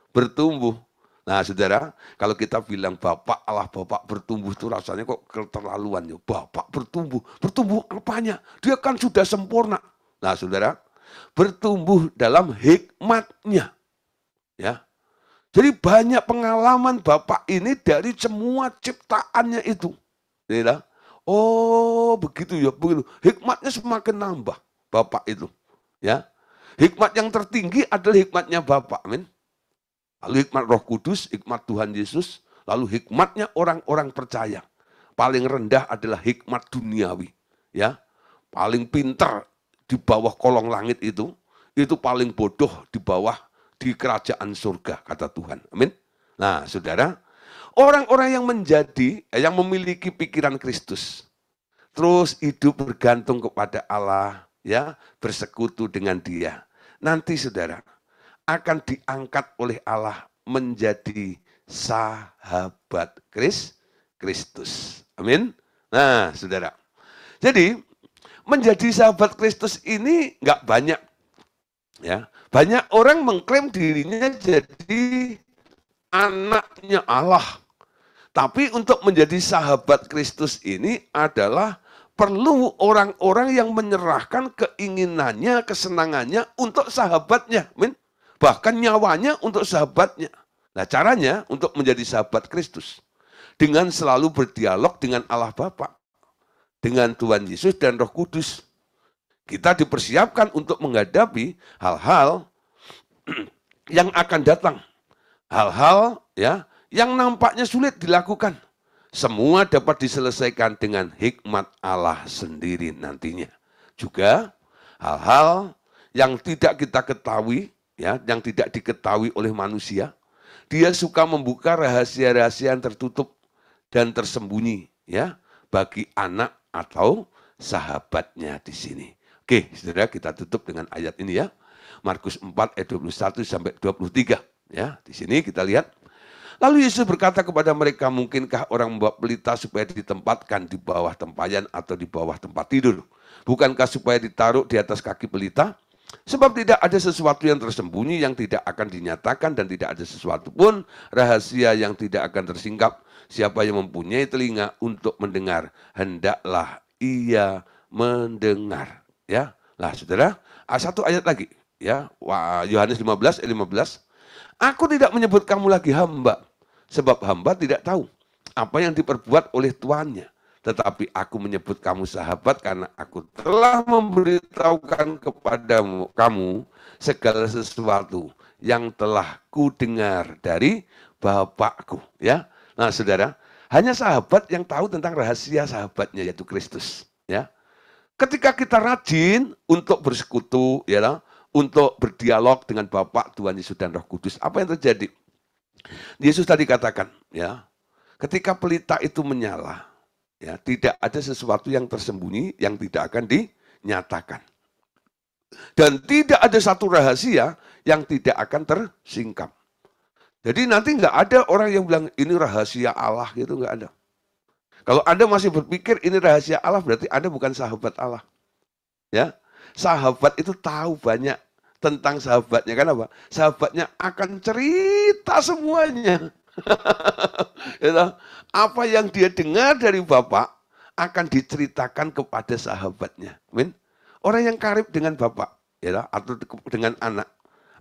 bertumbuh. Nah, saudara, kalau kita bilang Bapak Allah Bapak bertumbuh itu rasanya kok keterlaluan ya. Bapak bertumbuh. Bertumbuh apanya? Dia kan sudah sempurna. Nah, saudara, bertumbuh dalam hikmatnya. Ya. Jadi banyak pengalaman Bapak ini dari semua ciptaannya itu. Ya, oh begitu ya, begitu. Hikmatnya semakin nambah Bapak itu. Ya, hikmat yang tertinggi adalah hikmatnya Bapak, amin. Lalu hikmat Roh Kudus, hikmat Tuhan Yesus, lalu hikmatnya orang-orang percaya. Paling rendah adalah hikmat duniawi. Ya, paling pintar di bawah kolong langit itu paling bodoh di bawah di kerajaan surga, kata Tuhan. Amin. Nah, saudara, orang-orang yang yang memiliki pikiran Kristus, terus hidup bergantung kepada Allah, ya, bersekutu dengan Dia. Nanti, saudara, akan diangkat oleh Allah menjadi sahabat Kristus. Amin. Nah, saudara. Jadi, menjadi sahabat Kristus ini nggak banyak. Ya, banyak orang mengklaim dirinya jadi anaknya Allah. Tapi untuk menjadi sahabat Kristus ini adalah perlu orang-orang yang menyerahkan keinginannya, kesenangannya untuk sahabatnya. Bahkan nyawanya untuk sahabatnya. Nah, caranya untuk menjadi sahabat Kristus dengan selalu berdialog dengan Allah Bapa, dengan Tuhan Yesus dan Roh Kudus. Kita dipersiapkan untuk menghadapi hal-hal yang akan datang. Hal-hal ya yang nampaknya sulit dilakukan. Semua dapat diselesaikan dengan hikmat Allah sendiri nantinya. Juga hal-hal yang tidak kita ketahui, ya, yang tidak diketahui oleh manusia. Dia suka membuka rahasia-rahasia yang tertutup dan tersembunyi, ya, bagi anak atau sahabatnya di sini. Oke, saudara, kita tutup dengan ayat ini ya. Markus 4 ayat 21 sampai 23. Ya, di sini kita lihat. Lalu Yesus berkata kepada mereka, mungkinkah orang membawa pelita supaya ditempatkan di bawah tempayan atau di bawah tempat tidur? Bukankah supaya ditaruh di atas kaki pelita? Sebab tidak ada sesuatu yang tersembunyi yang tidak akan dinyatakan dan tidak ada sesuatu pun rahasia yang tidak akan tersingkap. Siapa yang mempunyai telinga untuk mendengar, hendaklah ia mendengar. Ya, nah saudara, satu ayat lagi, ya, Yohanes 15 ayat 15. Aku tidak menyebut kamu lagi hamba, sebab hamba tidak tahu apa yang diperbuat oleh tuannya. Tetapi aku menyebut kamu sahabat karena aku telah memberitahukan kepadamu kamu segala sesuatu yang telah kudengar dari Bapakku. Ya, nah saudara, hanya sahabat yang tahu tentang rahasia sahabatnya yaitu Kristus. Ya, ketika kita rajin untuk bersekutu, ya, untuk berdialog dengan Bapa, Tuhan Yesus dan Roh Kudus, apa yang terjadi? Yesus tadi katakan, ya, ketika pelita itu menyala, ya, tidak ada sesuatu yang tersembunyi yang tidak akan dinyatakan. Dan tidak ada satu rahasia yang tidak akan tersingkap. Jadi nanti nggak ada orang yang bilang ini rahasia Allah gitu, nggak ada. Kalau Anda masih berpikir ini rahasia Allah, berarti Anda bukan sahabat Allah. Ya, sahabat itu tahu banyak tentang sahabatnya, kan apa? Sahabatnya akan cerita semuanya. Apa yang dia dengar dari Bapak akan diceritakan kepada sahabatnya. Amin. Orang yang karib dengan Bapak, ya, atau dengan anak,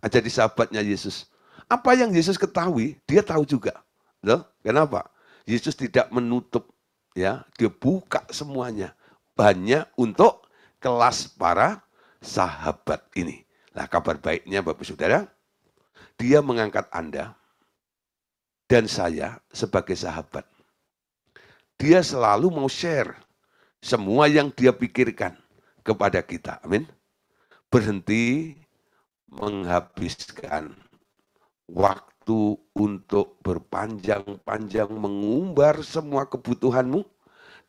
jadi sahabatnya Yesus. Apa yang Yesus ketahui, dia tahu juga. Loh, kenapa? Yesus tidak menutup, ya, dia buka semuanya. Hanya untuk kelas para sahabat ini. Nah, kabar baiknya Bapak Saudara, dia mengangkat Anda dan saya sebagai sahabat. Dia selalu mau share semua yang dia pikirkan kepada kita. Amin. Berhenti menghabiskan waktu untuk berpanjang-panjang mengumbar semua kebutuhanmu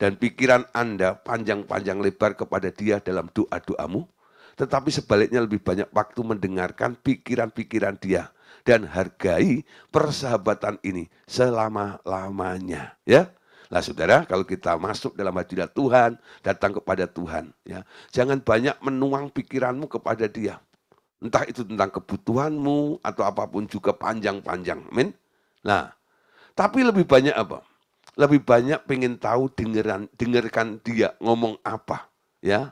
dan pikiran Anda panjang-panjang lebar kepada dia dalam doa-doamu, tetapi sebaliknya lebih banyak waktu mendengarkan pikiran-pikiran dia dan hargai persahabatan ini selama-lamanya, ya. Nah, saudara, kalau kita masuk dalam hadirat Tuhan, datang kepada Tuhan, ya, jangan banyak menuang pikiranmu kepada dia. Entah itu tentang kebutuhanmu atau apapun juga panjang-panjang. Amin. Nah, tapi lebih banyak apa? Lebih banyak pengen tahu, dengarkan dia ngomong apa, ya.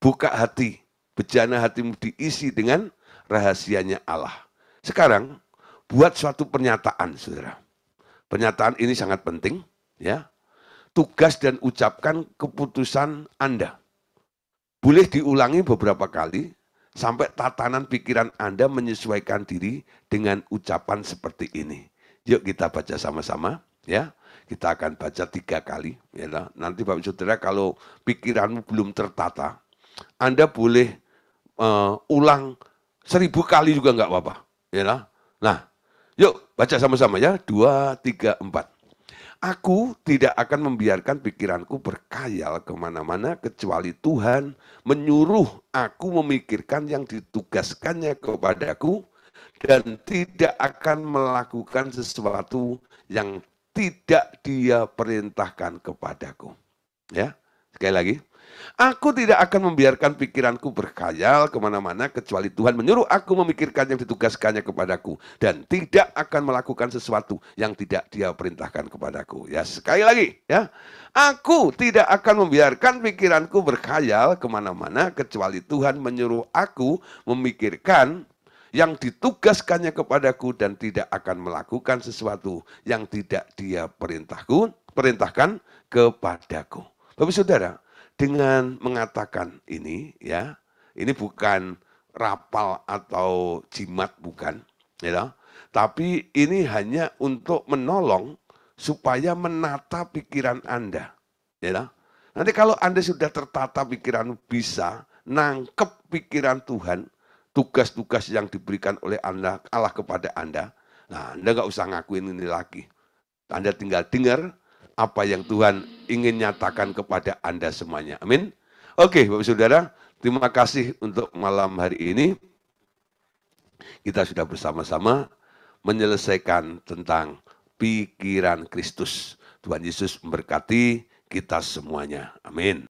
Buka hati, bejana hatimu diisi dengan rahasianya Allah. Sekarang buat suatu pernyataan, saudara. Pernyataan ini sangat penting, ya. Tugas dan ucapkan keputusan Anda. Boleh diulangi beberapa kali sampai tatanan pikiran Anda menyesuaikan diri dengan ucapan seperti ini. Yuk kita baca sama-sama, ya. Kita akan baca 3 kali, ya. Nanti Bapak Saudara kalau pikiranmu belum tertata, Anda boleh ulang 1000 kali juga nggak apa-apa, ya. Nah, yuk baca sama-sama ya. 2, 3, 4. Aku tidak akan membiarkan pikiranku berkhayal kemana-mana kecuali Tuhan menyuruh aku memikirkan yang ditugaskannya kepadaku dan tidak akan melakukan sesuatu yang tidak dia perintahkan kepadaku. Ya, sekali lagi. Aku tidak akan membiarkan pikiranku berkhayal kemana-mana kecuali Tuhan menyuruh aku memikirkan yang ditugaskannya kepadaku dan tidak akan melakukan sesuatu yang tidak dia perintahkan kepadaku. Ya, sekali lagi, ya. Aku tidak akan membiarkan pikiranku berkhayal kemana-mana kecuali Tuhan menyuruh aku memikirkan yang ditugaskannya kepadaku dan tidak akan melakukan sesuatu yang tidak dia perintahkan kepadaku. Bapak Saudara, dengan mengatakan ini, ya, ini bukan rapal atau jimat, bukan, ya, tapi ini hanya untuk menolong supaya menata pikiran Anda, ya. Nanti kalau Anda sudah tertata pikiran, bisa nangkep pikiran Tuhan, tugas-tugas yang diberikan oleh Allah kepada Anda, nah Anda nggak usah ngakuin ini lagi. Anda tinggal dengar apa yang Tuhan ingin nyatakan kepada Anda semuanya. Amin. Oke, Bapak Saudara, terima kasih untuk malam hari ini. Kita sudah bersama-sama menyelesaikan tentang pikiran Kristus. Tuhan Yesus memberkati kita semuanya. Amin.